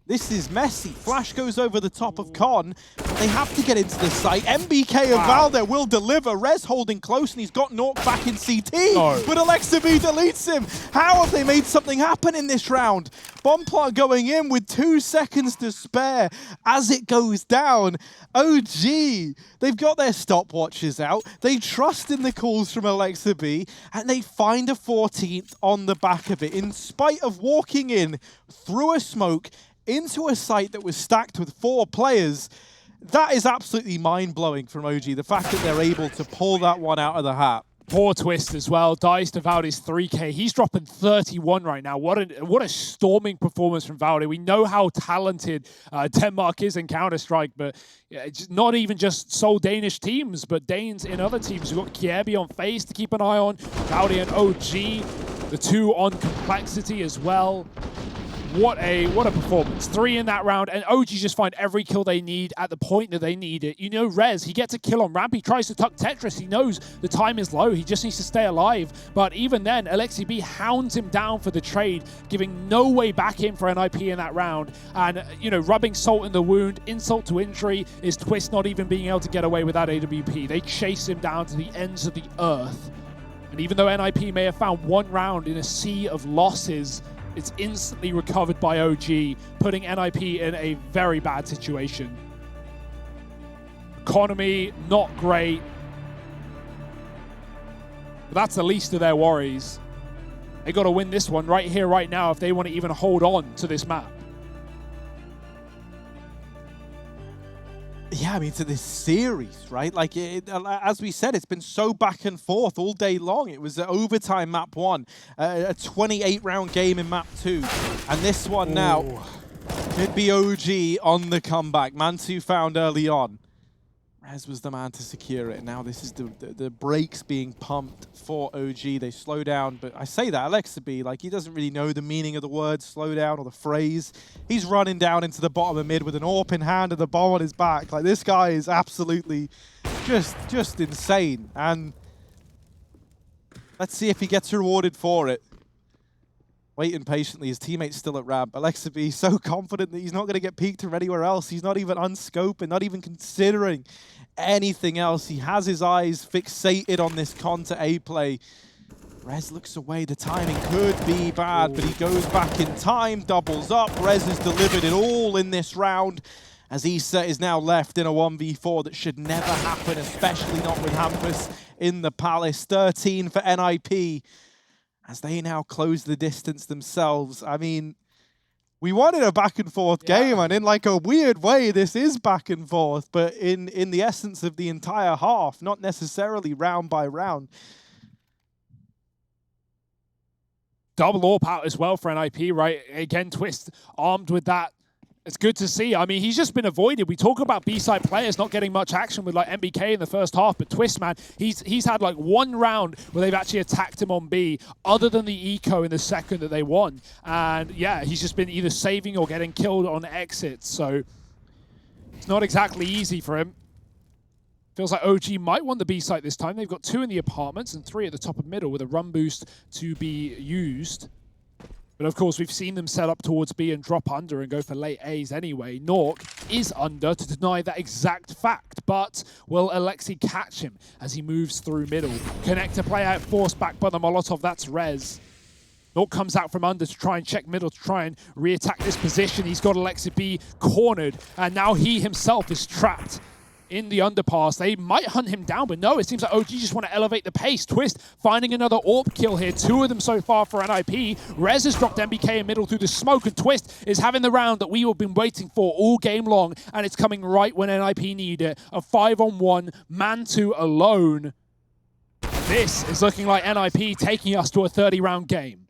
[SPEAKER 1] This is messy. Flash goes over the top of Con. They have to get into the site. MBK and Valder will deliver. Rez holding close, and he's got Nork back in CT.
[SPEAKER 2] No.
[SPEAKER 1] But Alexa B deletes him. How have they made something happen in this round? Bomb plot going in with 2 seconds to spare as it goes down. OG, they've got their stopwatches out. They trust in the calls from Alexa B, and they find a 14th on the back of it. In spite of walking in through a smoke, into a site that was stacked with 4 players, that is absolutely mind-blowing from OG. The fact that they're able to pull that one out of the hat.
[SPEAKER 2] Poor Twist as well. Dies to Valde's 3K. He's dropping 31 right now. What a storming performance from Valde. We know how talented Denmark is in Counter-Strike, but it's not even just sole Danish teams, but Danes in other teams. We've got Kjærby on FaZe to keep an eye on. Valde and OG, the 2 on Complexity as well. What a performance. 3 in that round, and OG just find every kill they need at the point that they need it. You know, Rez, he gets a kill on ramp. He tries to tuck Tetris. He knows the time is low. He just needs to stay alive. But even then, Alexi B hounds him down for the trade, giving no way back in for NIP in that round. And, you know, rubbing salt in the wound, insult to injury, is Twist not even being able to get away with that AWP. They chase him down to the ends of the earth. And even though NIP may have found 1 round in a sea of losses, it's instantly recovered by OG, putting NIP in a very bad situation. Economy, not great. But that's the least of their worries. They got to win this one right here, right now, if they want to even hold on to this map.
[SPEAKER 1] Yeah, I mean, to this series, right? Like, as we said, it's been so back and forth all day long. It was an overtime map 1, a 28-round game in map 2. And this one now could be OG on the comeback. Mantu found early on. Rez was the man to secure it. Now this is the brakes being pumped for OG. They slow down, but I say that, Alexa B, like, he doesn't really know the meaning of the word slow down or the phrase. He's running down into the bottom of mid with an AWP in hand and the bomb on his back. Like, this guy is absolutely just insane. And let's see if he gets rewarded for it. Waiting patiently, his teammate's still at ramp. Alexa B so confident that he's not going to get peeked from anywhere else. He's not even unscoping, not even considering anything else. He has his eyes fixated on this con to A play. Rez looks away. The timing could be bad, but he goes back in time, doubles up. Rez has delivered it all in this round, as Issa is now left in a 1v4 that should never happen, especially not with Hampus in the Palace. 13 for NIP. As they now close the distance themselves. I mean, we wanted a back and forth game, and in like a weird way, this is back and forth, but in the essence of the entire half, not necessarily round by round.
[SPEAKER 2] Double AWP out as well for NIP, right? Again, Twist armed with that. It's good to see. I mean, he's just been avoided. We talk about B-side players not getting much action with like MBK in the first half, but Twist, man, he's had like 1 round where they've actually attacked him on B, other than the eco in the second that they won. And yeah, he's just been either saving or getting killed on exits. So it's not exactly easy for him. Feels like OG might want the B site this time. They've got 2 in the apartments and 3 at the top of middle with a run boost to be used. But of course, we've seen them set up towards B and drop under and go for late A's anyway. Nork is under to deny that exact fact, but will Alexi catch him as he moves through middle? Connector play out, forced back by the Molotov, that's Rez. Nork comes out from under to try and check middle, to try and re-attack this position. He's got Alexi B cornered, and now he himself is trapped in the underpass. They might hunt him down, but no, it seems like OG just want to elevate the pace. Twist finding another AWP kill here. 2 of them so far for NIP. Rez has dropped MBK in middle through the smoke, and Twist is having the round that we have been waiting for all game long, and it's coming right when NIP need it. A 5-on-1, Mantu alone. This is looking like NIP taking us to a 30-round game.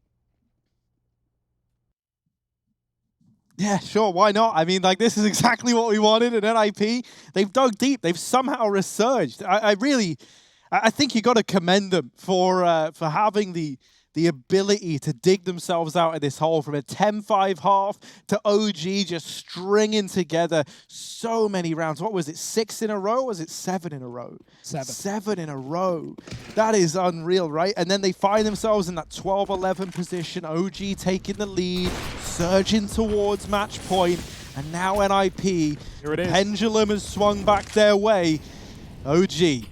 [SPEAKER 1] Yeah, sure, why not? I mean, like, this is exactly what we wanted at NIP. They've dug deep. They've somehow resurged. I I think you got to commend them for having the ability to dig themselves out of this hole from a 10-5 half to OG just stringing together so many rounds. What was it, 6 in a row? Or was it 7 in a row?
[SPEAKER 2] 7.
[SPEAKER 1] 7 in a row. That is unreal, right? And then they find themselves in that 12-11 position. OG taking the lead, surging towards match point, and now NIP.
[SPEAKER 2] Here it is.
[SPEAKER 1] Pendulum has swung back their way. OG.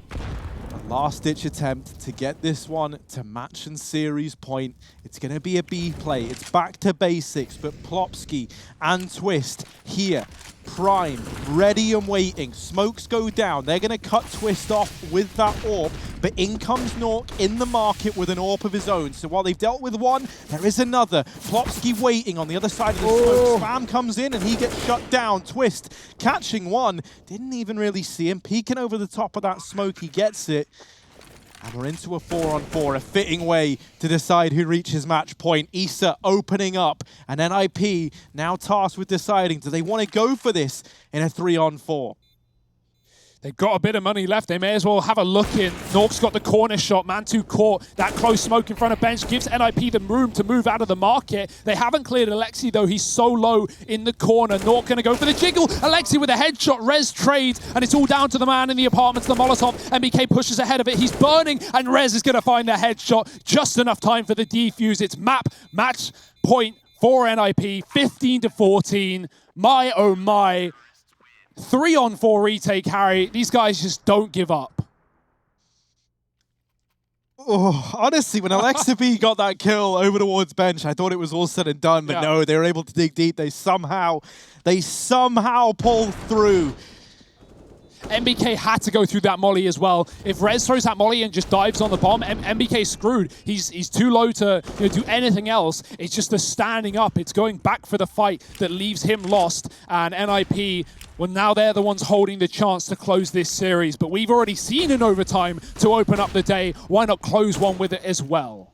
[SPEAKER 1] Last-ditch attempt to get this one to match and series point. It's going to be a B play. It's back to basics, but Plopsky and Twist here. Prime, ready and waiting. Smokes go down. They're going to cut Twist off with that AWP, but in comes Nork in the market with an AWP of his own. So while they've dealt with one, there is another. Plopsky waiting on the other side of the smoke. Spam comes in and he gets shut down. Twist catching one. Didn't even really see him. Peeking over the top of that smoke, he gets it. And we're into a 4-on-4, a fitting way to decide who reaches match point. Issa opening up, and NIP now tasked with deciding, do they want to go for this in a 3-on-4?
[SPEAKER 2] They've got a bit of money left. They may as well have a look in. Nork's got the corner shot. Mantu caught that close smoke in front of bench. Gives NIP the room to move out of the market. They haven't cleared Alexi, though. He's so low in the corner. Nork going to go for the jiggle. Alexi with a headshot. Rez trades, and it's all down to the man in the apartments, the Molotov. MBK pushes ahead of it. He's burning, and Rez is going to find the headshot. Just enough time for the defuse. It's match point for NIP. 15-14. My, oh my. 3-on-4 retake, Harry. These guys just don't give up.
[SPEAKER 1] Oh, honestly, when Alexa B got that kill over towards bench, I thought it was all said and done, but no, they were able to dig deep. They somehow pulled through.
[SPEAKER 2] MBK had to go through that molly as well. If Rez throws that molly and just dives on the bomb, MBK's screwed. He's too low to do anything else. It's just the standing up. It's going back for the fight that leaves him lost. And NIP, well, now they're the ones holding the chance to close this series. But we've already seen an overtime to open up the day. Why not close one with it as well?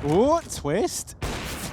[SPEAKER 1] Ooh, Twist.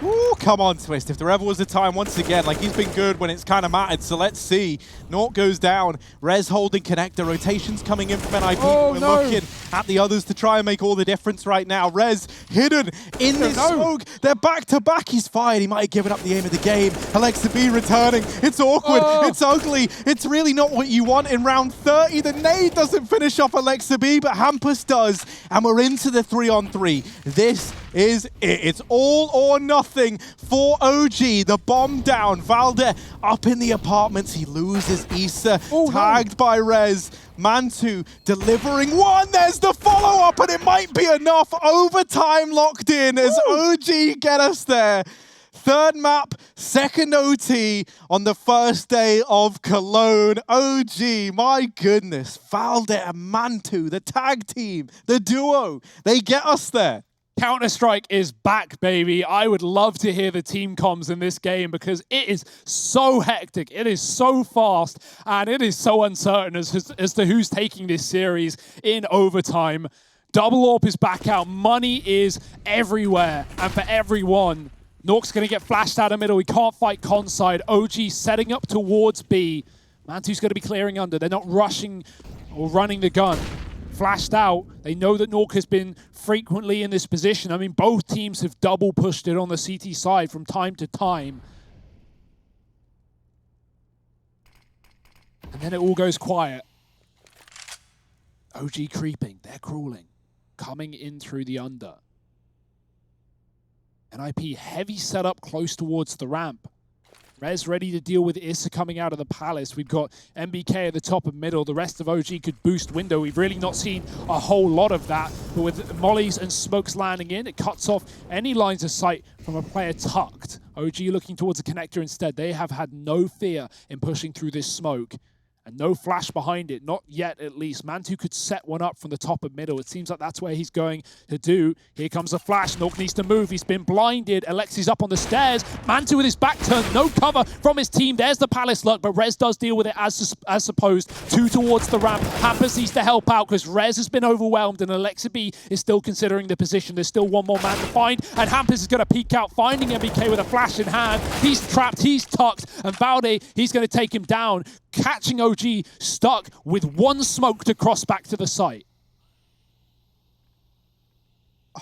[SPEAKER 1] Ooh, come on, Twist. If there ever was a time, once again, like he's been good when it's kind of mattered. So let's see. Nork goes down. Rez holding connector. Rotations coming in from NIP. We're looking at the others to try and make all the difference right now. Rez hidden in this smoke. They're back to back. He's fired. He might have given up the aim of the game. Alexa B returning. It's awkward. It's ugly. It's really not what you want in round 30. The nade doesn't finish off Alexa B, but Hampus does. And we're into the 3-on-3. This is it. It's all or nothing for OG. The bomb down. Valde up in the apartments. He loses Issa. Tagged by Rez. Mantu delivering one. There's the follow-up, and it might be enough. Overtime locked in as OG get us there. Third map, second OT on the first day of Cologne. OG, my goodness. Valde and Mantu, the tag team, the duo, they get us there.
[SPEAKER 2] Counter-Strike is back, baby. I would love to hear the team comms in this game because it is so hectic, it is so fast, and it is so uncertain as to who's taking this series in overtime. Double AWP is back out. Money is everywhere, and for everyone. Nork's going to get flashed out of middle. He can't fight con side. OG setting up towards B. Mantu's going to be clearing under. They're not rushing or running the gun. Flashed out. They know that Nork has been frequently in this position. I mean, both teams have double pushed it on the CT side from time to time. And then it all goes quiet. OG creeping. They're crawling. Coming in through the under. NIP heavy setup close towards the ramp. Rez ready to deal with Issa coming out of the palace. We've got MBK at the top and middle. The rest of OG could boost window. We've really not seen a whole lot of that. But with mollies and smokes landing in, it cuts off any lines of sight from a player tucked. OG looking towards a connector instead. They have had no fear in pushing through this smoke. and no flash behind it, not yet at least. Mantu could set one up from the top of middle. It seems like that's where he's going to do. Here comes a flash. Nork needs to move. He's been blinded. Alexi's up on the stairs. Mantu with his back turned. No cover from his team. There's the Palace luck, but Rez does deal with it as supposed. Two towards the ramp. Hampus needs to help out because Rez has been overwhelmed and Alexa B is still considering the position. There's still one more man to find, and Hampus is going to peek out, finding MBK with a flash in hand. He's trapped. He's tucked, and Valde, he's going to take him down, catching OG stuck with one smoke to cross back to the site.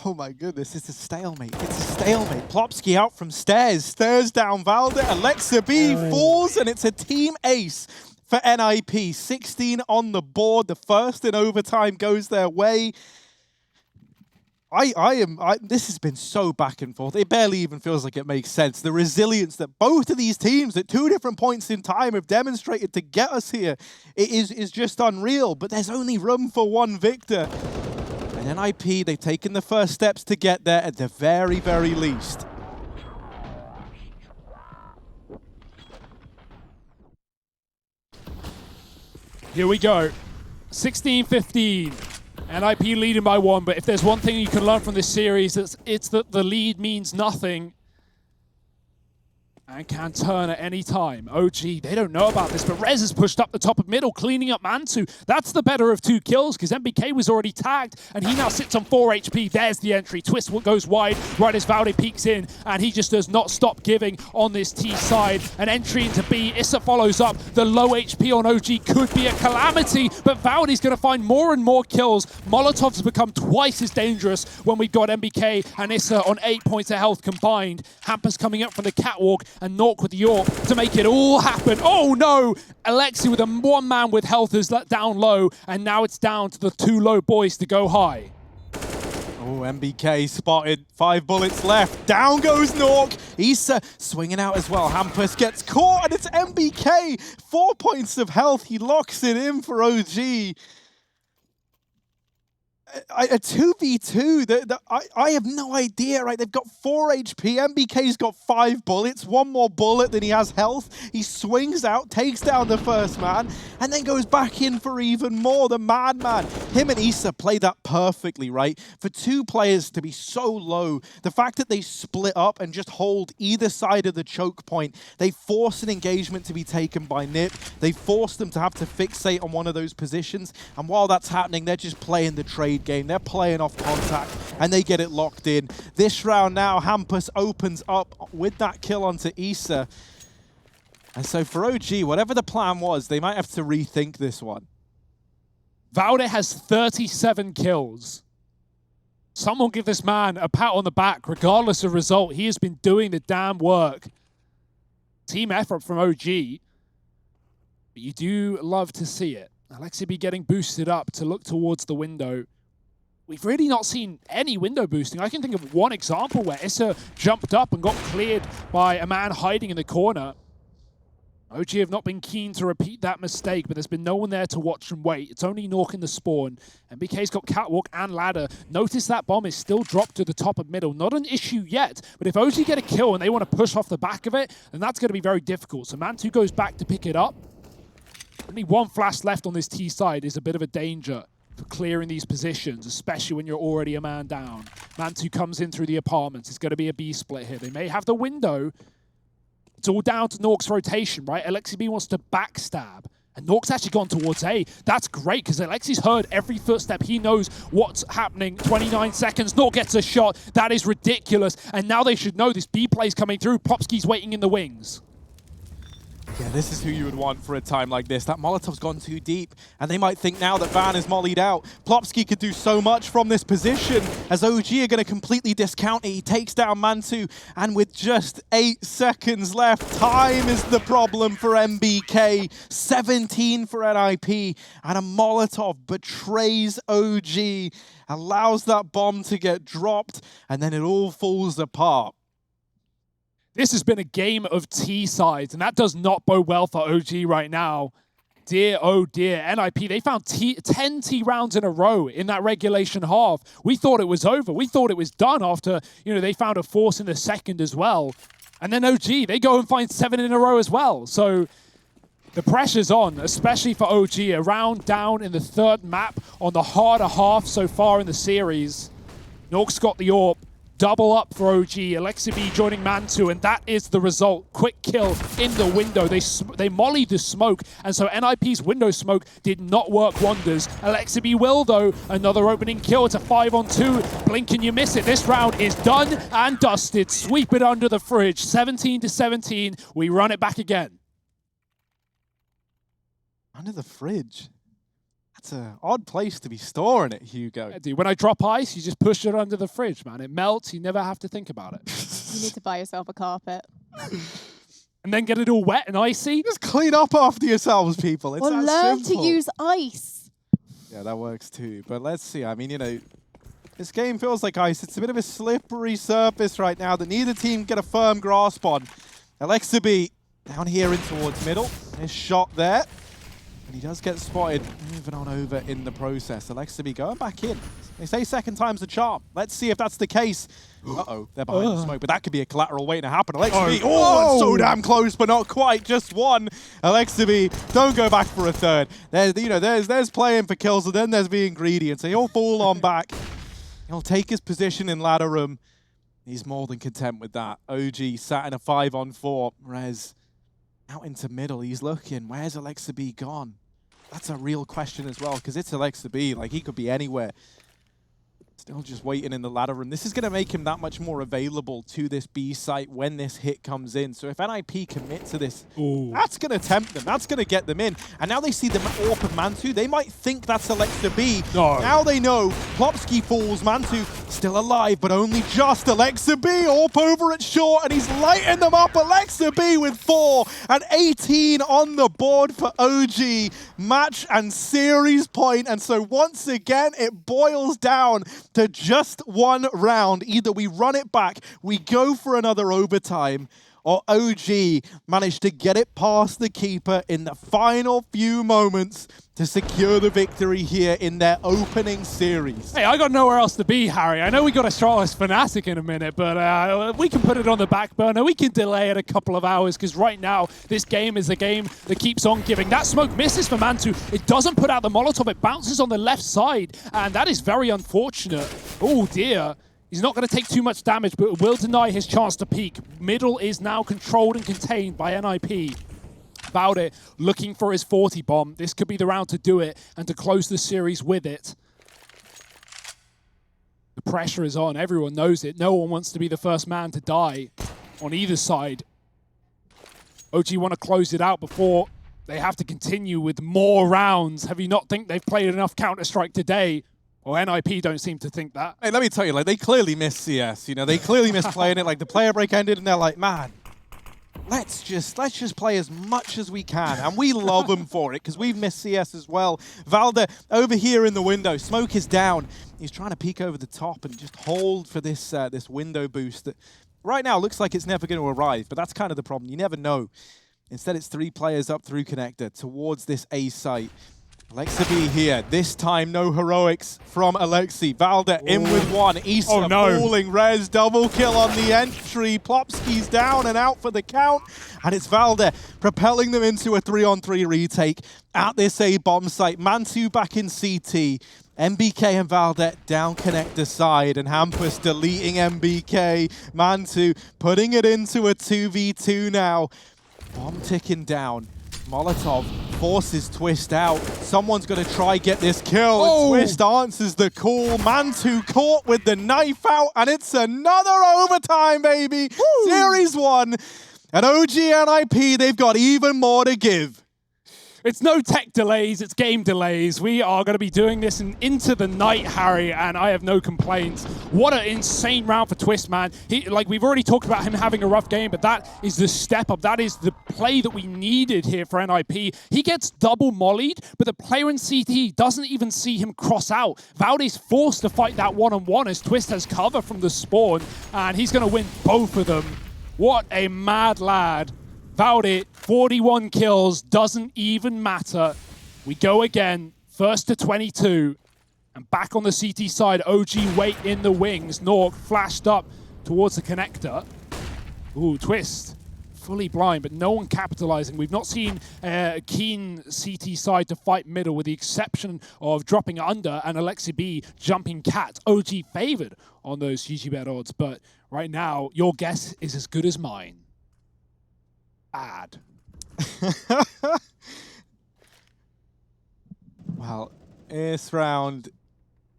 [SPEAKER 1] Oh my goodness, it's a stalemate. It's a stalemate. Plopsky out from stairs. Stairs down Valde. Alexa B falls, and it's a team ace for NIP. 16 on the board. The first in overtime goes their way. This has been so back and forth. It barely even feels like it makes sense. The resilience that both of these teams at two different points in time have demonstrated to get us here is just unreal. But there's only room for one victor. And NIP, they've taken the first steps to get there at the very, very least.
[SPEAKER 2] Here we go. 16-15. NIP leading by one, but if there's one thing you can learn from this series, it's that the lead means nothing and can turn at any time. OG, they don't know about this, but Rez has pushed up the top of middle, cleaning up Mantu. That's the better of two kills, because MBK was already tagged, and he now sits on 4 HP. There's the entry. Twist goes wide right as Valde peeks in, and he just does not stop giving on this T side. An entry into B. Issa follows up. The low HP on OG could be a calamity, but Valde's going to find more and more kills. Molotov's become twice as dangerous when we've got MBK and Issa on 8 points of health combined. Hampus coming up from the catwalk, and Nork with the York to make it all happen. Oh no! Alexi with a one man with health is let down low, and now it's down to the two low boys to go high.
[SPEAKER 1] Oh, MBK spotted. 5 bullets left. Down goes Nork. Issa swinging out as well. Hampus gets caught, and it's MBK. 4 points of health. He locks it in for OG. A 2v2, I have no idea, right? They've got 4 HP, MBK's got 5 bullets, one more bullet than he has health. He swings out, takes down the first man, and then goes back in for even more. The madman. Him and Issa played that perfectly, right? For two players to be so low, the fact that they split up and just hold either side of the choke point, they force an engagement to be taken by Nip. They force them to have to fixate on one of those positions, and while that's happening, they're just playing the trade game. They're playing off contact, and they get it locked in. This round now, Hampus opens up with that kill onto Issa. And so for OG, whatever the plan was, they might have to rethink this one.
[SPEAKER 2] Valde has 37 kills. Someone give this man a pat on the back, regardless of result. He has been doing the damn work. Team effort from OG. But you do love to see it. Alexi be getting boosted up to look towards the window. We've really not seen any window boosting. I can think of one example where Issa jumped up and got cleared by a man hiding in the corner. OG have not been keen to repeat that mistake, but there's been no one there to watch and wait. It's only Nork in the spawn. MBK's got catwalk and ladder. Notice that bomb is still dropped to the top of middle. Not an issue yet, but if OG get a kill and they want to push off the back of it, then that's going to be very difficult. So Mantu goes back to pick it up. Only one flash left on this T side is a bit of a danger for clearing these positions, especially when you're already a man down. Mantu comes in through the apartments. It's going to be a B split here. They may have the window. It's all down to Nork's rotation, right? Alexi B wants to backstab, and Nork's actually gone towards A. That's great, because Alexi's heard every footstep. He knows what's happening. 29 seconds, Nork gets a shot. That is ridiculous, and now they should know this B play's coming through. Plopsky's waiting in the wings.
[SPEAKER 1] Yeah, this is who you would want for a time like this. That Molotov's gone too deep, and they might think now that Van is mollied out. Plopsky could do so much from this position, as OG are going to completely discount it. He takes down Mantu, and with just 8 seconds left, time is the problem for MBK. 17 for NIP, and a Molotov betrays OG, allows that bomb to get dropped, and then it all falls apart.
[SPEAKER 2] This has been a game of T sides, and that does not bode well for OG right now. Dear, oh dear. NIP, they found 10 T rounds in a row in that regulation half. We thought it was over. We thought it was done after, they found a force in the second as well. And then OG, they go and find 7 in a row as well. So The pressure's on, especially for OG. A round down in the third map on the harder half so far in the series. Nork's got the AWP. Double up for OG. Alexa.B joining Mantu, and that is the result. Quick kill in the window. They mollied the smoke, and so NIP's window smoke did not work wonders. Alexa.B will, though. Another opening kill. It's a 5-on-2. Blink and you miss it. This round is done and dusted. Sweep it under the fridge. 17-17. We run it back again.
[SPEAKER 1] Under the fridge? That's an odd place to be storing it, Hugo.
[SPEAKER 2] Yeah, dude, when I drop ice, you just push it under the fridge, man. It melts. You never have to think about it.
[SPEAKER 5] You need to buy yourself a carpet.
[SPEAKER 2] And then get it all wet and icy.
[SPEAKER 1] Just clean up after yourselves, people. It's
[SPEAKER 5] Or
[SPEAKER 1] that
[SPEAKER 5] learn
[SPEAKER 1] simple.
[SPEAKER 5] to use ice.
[SPEAKER 1] Yeah, that works too. But let's see. I mean, you know, this game feels like ice. It's a bit of a slippery surface right now that neither team get a firm grasp on. Alexa.B down here in towards middle. His shot there. And he does get spotted, moving on over in the process. Alexa.B going back in. They say second time's the charm. Let's see if that's the case. Uh-oh, they're behind the smoke, but that could be a collateral waiting to happen. Alexa.B, oh, so damn close, but not quite. Just one. Alexa.B, don't go back for a third. There's playing for kills, and then there's the ingredients. So he'll fall on back. He'll take his position in ladder room. He's more than content with that. OG sat in a 5-on-4. Rez out into middle. He's looking. Where's Alexa.B gone? That's a real question as well, because it's Alexa.B. Like, he could be anywhere. Still just waiting in the ladder room. This is going to make him that much more available to this B site when this hit comes in. So if NIP commit to this, that's going to tempt them. That's going to get them in. And now they see the AWP of Mantu. They might think that's Alexa.B.
[SPEAKER 2] No.
[SPEAKER 1] Now they know. Plopsky falls. Mantu still alive, but only just. Alexa.B AWP over at short, and he's lighting them up. Alexa.B with 4 and 18 on the board for OG. Match and series point. And so once again, it boils down to just one round. Either we run it back, we go for another overtime, or OG managed to get it past the keeper in the final few moments to secure the victory here in their opening series.
[SPEAKER 2] Hey, I got nowhere else to be, Harry. I know we got a Stratos Fnatic in a minute, but we can put it on the back burner. We can delay it a couple of hours, because right now, this game is a game that keeps on giving. That smoke misses for Mantu. It doesn't put out the Molotov. It bounces on the left side, and that is very unfortunate. Oh, dear. He's not going to take too much damage, but will deny his chance to peek. Middle is now controlled and contained by NIP. About it, looking for his 40 bomb. This could be the round to do it and to close the series with it. The pressure is on. Everyone knows it. No one wants to be the first man to die on either side. OG want to close it out before they have to continue with more rounds. Have you not think they've played enough Counter-Strike today? Well, NIP don't seem to think that.
[SPEAKER 1] Hey, let me tell you, like, they clearly missed CS. You know, they clearly missed playing it. Like, the player break ended, and they're like, man, let's just play as much as we can, and we love them for it, because we've missed CS as well. Valde over here in the window. Smoke is down. He's trying to peek over the top and just hold for this this window boost that right now looks like it's never going to arrive, but that's kind of the problem. You never know. Instead, it's 3 players up through connector towards this A site. Alexa.B here. This time, no heroics from Alexi. Valde in with 1. Issa falling. Rez double kill on the entry. Plopsky's down and out for the count. And it's Valde propelling them into a 3-on-3 retake at this A bomb site. Mantu back in CT. MBK and Valde down connector side, and Hampus deleting MBK. Mantu putting it into a 2v2 now. Bomb ticking down. Molotov forces Twist out. Someone's going to try get this kill. Oh. Twist answers the call. Mantu caught with the knife out, and it's another overtime, baby. Woo. Series 1. And OG NIP, they've got even more to give.
[SPEAKER 2] It's no tech delays, it's game delays. We are going to be doing this into the night, Harry, and I have no complaints. What an insane round for Twist, man. Like, we've already talked about him having a rough game, but that is the step up. That is the play that we needed here for NIP. He gets double mollied, but the player in CT doesn't even see him cross out. Valde's forced to fight that one-on-one as Twist has cover from the spawn, and he's going to win both of them. What a mad lad. Valde, 41 kills, doesn't even matter. We go again, first to 22. And back on the CT side, OG wait in the wings. Nork flashed up towards the connector. Ooh, Twist fully blind, but no one capitalizing. We've not seen a keen CT side to fight middle, with the exception of dropping under and Alexi B jumping cat. OG favored on those GG bet odds, but right now, your guess is as good as mine. Bad.
[SPEAKER 1] Well, this round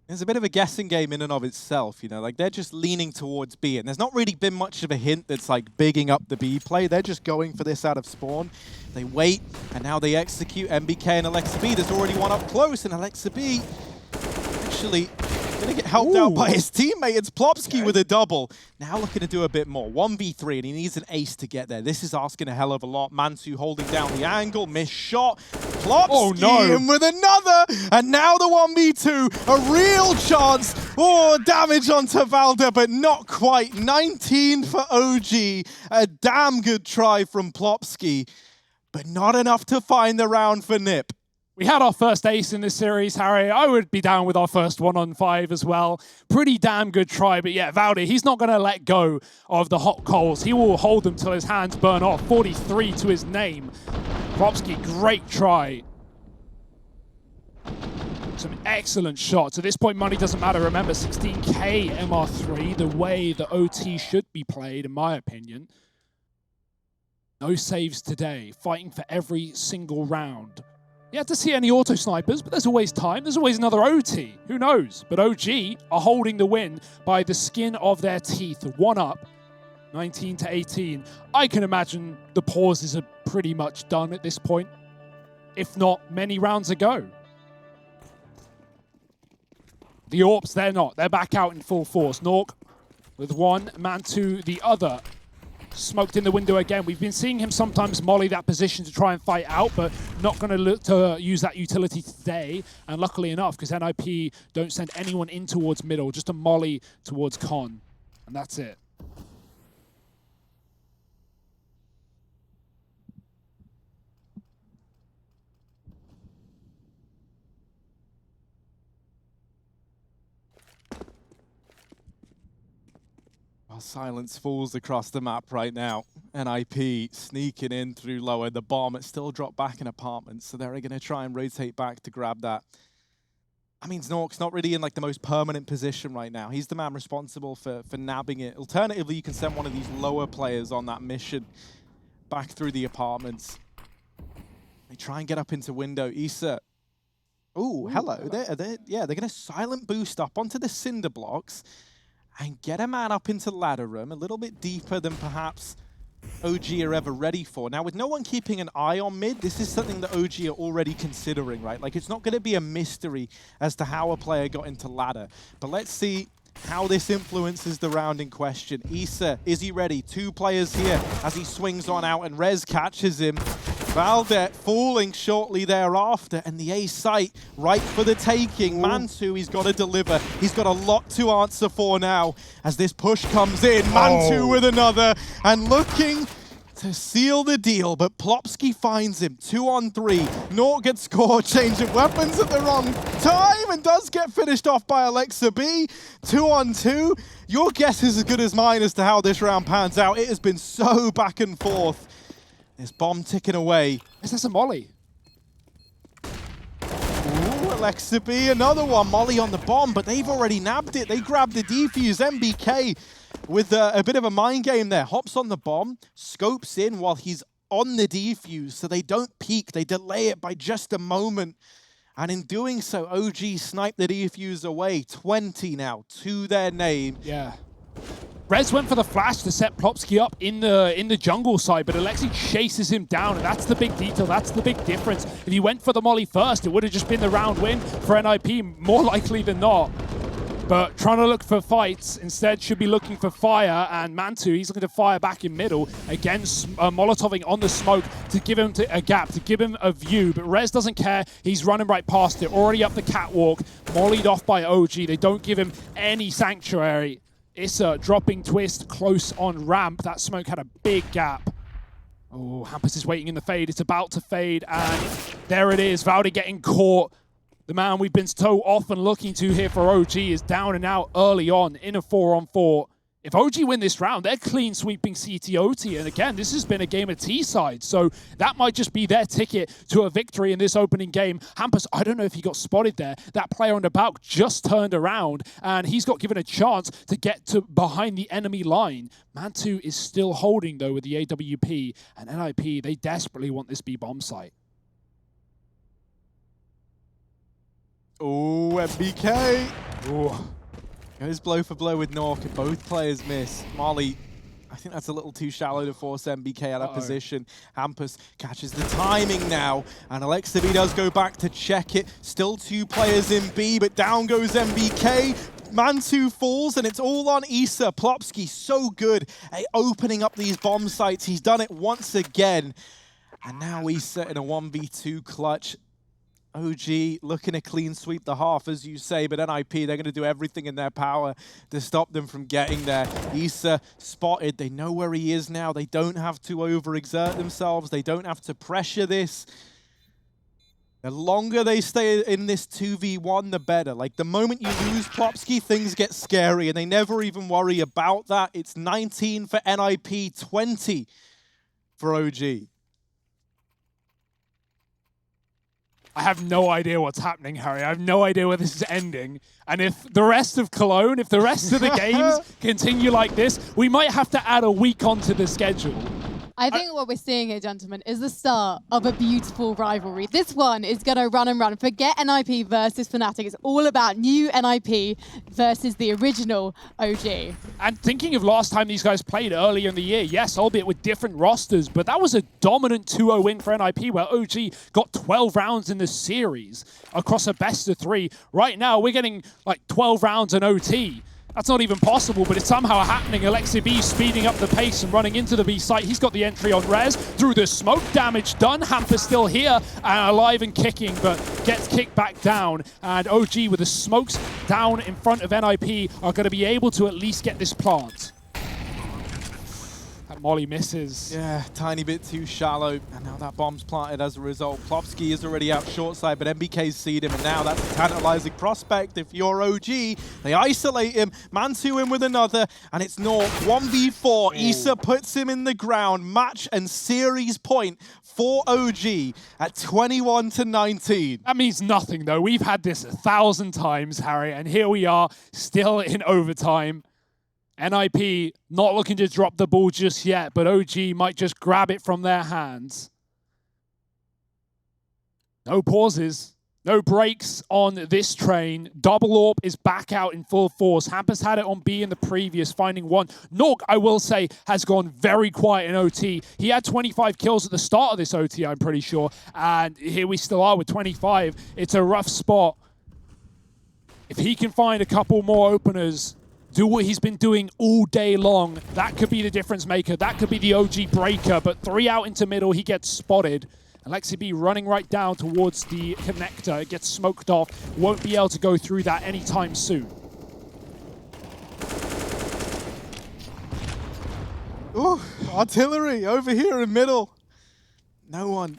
[SPEAKER 1] is a bit of a guessing game in and of itself, you know, like they're just leaning towards B, and there's not really been much of a hint that's like bigging up the B play. They're just going for this out of spawn. They wait, and now they execute. MBK and Alexa B, there's already one up close, and Alexa B actually gonna get helped out by his teammate. It's Plopsky with a double. Now looking to do a bit more. 1v3, and he needs an ace to get there. This is asking a hell of a lot. Mansu holding down the angle, missed shot. Plopsky in with another, and now the 1v2. A real chance. Oh, damage onto Valda, but not quite. 19 for OG. A damn good try from Plopsky, but not enough to find the round for Nip.
[SPEAKER 2] We had our first ace in this series, Harry. I would be down with our first 1-on-5 as well. Pretty damn good try, but yeah, Valdi, he's not going to let go of the hot coals. He will hold them till his hands burn off. 43 to his name. Plopsky, great try. Some excellent shots. At this point, money doesn't matter. Remember, 16k MR3, the way the OT should be played, in my opinion. No saves today, fighting for every single round. You have to see any auto snipers, but there's always time. There's always another OT. Who knows? But OG are holding the win by the skin of their teeth. One up, 19 to 18. I can imagine the pauses are pretty much done at this point, if not many rounds ago. The AWPs, they're not. They're back out in full force. Nork with one, Mantu the other. Smoked in the window again. We've been seeing him sometimes molly that position to try and fight out, but not going to look to use that utility today. And luckily enough, because NIP don't send anyone in towards middle, just a molly towards Con. And that's it.
[SPEAKER 1] Silence falls across the map right now. NIP sneaking in through lower. The bomb, it's still dropped back in apartments, so they're going to try and rotate back to grab that. I mean, Znork's not really in like the most permanent position right now. He's the man responsible for nabbing it. Alternatively, you can send one of these lower players on that mission back through the apartments. They try and get up into window. Issa. Oh, hello. They're going to silent boost up onto the cinder blocks and get a man up into ladder room, a little bit deeper than perhaps OG are ever ready for. Now, with no one keeping an eye on mid, this is something that OG are already considering, right? Like, it's not going to be a mystery as to how a player got into ladder. But let's see how this influences the round in question. Issa, is he ready? Two players here as he swings on out, and Rez catches him. Valdet falling shortly thereafter, and the A site right for the taking. Mantu, he's got to deliver. He's got a lot to answer for now as this push comes in. Mantu with another, and looking to seal the deal, but Plopsky finds him. 2-on-3. Nort gets scored, change of weapons at the wrong time, and does get finished off by Alexa B. 2-on-2. Your guess is as good as mine as to how this round pans out. It has been so back and forth. This bomb ticking away.
[SPEAKER 2] Is this a molly?
[SPEAKER 1] Ooh, Alexa B, another one. Molly on the bomb, but they've already nabbed it. They grabbed the defuse. MBK with a bit of a mind game there. Hops on the bomb, scopes in while he's on the defuse, so they don't peek. They delay it by just a moment. And in doing so, OG sniped the defuse away. 20 now to their name.
[SPEAKER 2] Yeah. Rez went for the flash to set Plopsky up in the jungle side, but Alexi chases him down, and that's the big detail, that's the big difference. If he went for the molly first, it would have just been the round win for NIP, more likely than not. But trying to look for fights, instead should be looking for fire, and Mantu, he's looking to fire back in middle. Again, Molotoving on the smoke to give him a gap, to give him a view, but Rez doesn't care. He's running right past it, already up the catwalk, mollied off by OG. They don't give him any sanctuary. Issa dropping twist close on ramp. That smoke had a big gap. Oh, Hampus is waiting in the fade. It's about to fade, and there it is. Valdi getting caught. The man we've been so often looking to here for OG is down and out early on in a 4-on-4. if OG win this round, they're clean sweeping CTOT. And again, this has been a game of T-side, so that might just be their ticket to a victory in this opening game. Hampus, I don't know if he got spotted there. That player on the back just turned around, and he's got given a chance to get to behind the enemy line. Mantu is still holding, though, with the AWP, and NIP, they desperately want this B-bomb site.
[SPEAKER 1] Oh, MBK.
[SPEAKER 2] Ooh.
[SPEAKER 1] Goes blow for blow with Nork, and both players miss. Molly, I think that's a little too shallow to force MBK out of position. Hampus catches the timing now, and Alexa B does go back to check it. Still 2 players in B, but down goes MBK. Mantu falls, and it's all on Issa. Plopsky so good at opening up these bomb sites. He's done it once again. And now Issa in a 1v2 clutch. OG looking to clean sweep the half, as you say, but NIP, they're going to do everything in their power to stop them from getting there. Issa spotted. They know where he is now. They don't have to overexert themselves. They don't have to pressure this. The longer they stay in this 2v1, the better. Like, the moment you lose Plopsky, things get scary, and they never even worry about that. It's 19 for NIP, 20 for OG.
[SPEAKER 2] I have no idea what's happening, Harry. I have no idea where this is ending. And if the rest of Cologne, if the rest of the games continue like this, we might have to add a week onto the schedule.
[SPEAKER 5] I think what we're seeing here, gentlemen, is the start of a beautiful rivalry. This one is going to run and run. Forget NIP versus Fnatic. It's all about new NIP versus the original OG.
[SPEAKER 2] And thinking of last time these guys played earlier in the year, yes, albeit with different rosters, but that was a dominant 2-0 win for NIP where OG got 12 rounds in the series across a best-of-3. Right now, we're getting like 12 rounds in OT. That's not even possible, but it's somehow happening. Alexa B speeding up the pace and running into the B site. He's got the entry on Rez. Through the smoke, damage done. Hampus still here and alive and kicking, but gets kicked back down. And OG with the smokes down in front of NIP are going to be able to at least get this plant. That molly misses.
[SPEAKER 1] Yeah, tiny bit too shallow, and now that bomb's planted as a result. Plopsky is already out short side, but MBK's seed him, and now that's a tantalizing prospect. If you're OG, they isolate him, Mantu in with another, and it's Nork 1v4. Issa puts him in the ground. Match and series point for OG at 21-19.
[SPEAKER 2] That means nothing, though. We've had this 1,000 times, Harry, and here we are, still in overtime. NIP not looking to drop the ball just yet, but OG might just grab it from their hands. No pauses, no breaks on this train. Double AWP is back out in full force. Hampus had it on B in the previous, finding one. Nork, I will say, has gone very quiet in OT. He had 25 kills at the start of this OT, I'm pretty sure, and here we still are with 25. It's a rough spot. If he can find a couple more openers, do what he's been doing all day long, that could be the difference maker. That could be the OG breaker, but 3 out into middle, he gets spotted. Alexa B running right down towards the connector. It gets smoked off. Won't be able to go through that anytime soon.
[SPEAKER 1] Ooh, artillery over here in middle. No one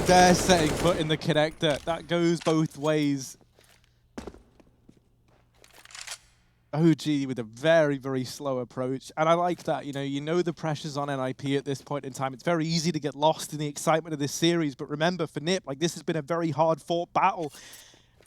[SPEAKER 1] dares setting foot in the connector. That goes both ways. OG with a very, very slow approach. And I like that. You know the pressure's on NIP at this point in time. It's very easy to get lost in the excitement of this series. But remember, for NIP, this has been a very hard-fought battle.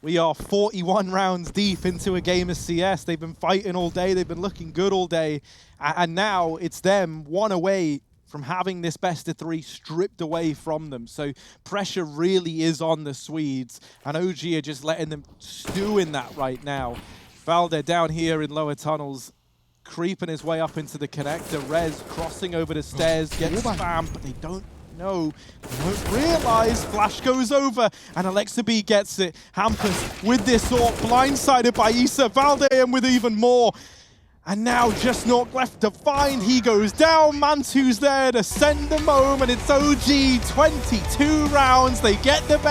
[SPEAKER 1] We are 41 rounds deep into a game of CS. They've been fighting all day. They've been looking good all day. And now it's them one away from having this best-of-3 stripped away from them. So pressure really is on the Swedes. And OG are just letting them stew in that right now. Valde down here in lower tunnels, creeping his way up into the connector. Rez crossing over the stairs, gets spammed, but they don't know. They don't realize. Flash goes over, and Alexa B gets it. Hampus with this AWP, blindsided by Issa. Valde in with even more. And now just Nork left to find. He goes down. Mantu's there to send them home, and it's OG 22 rounds. They get the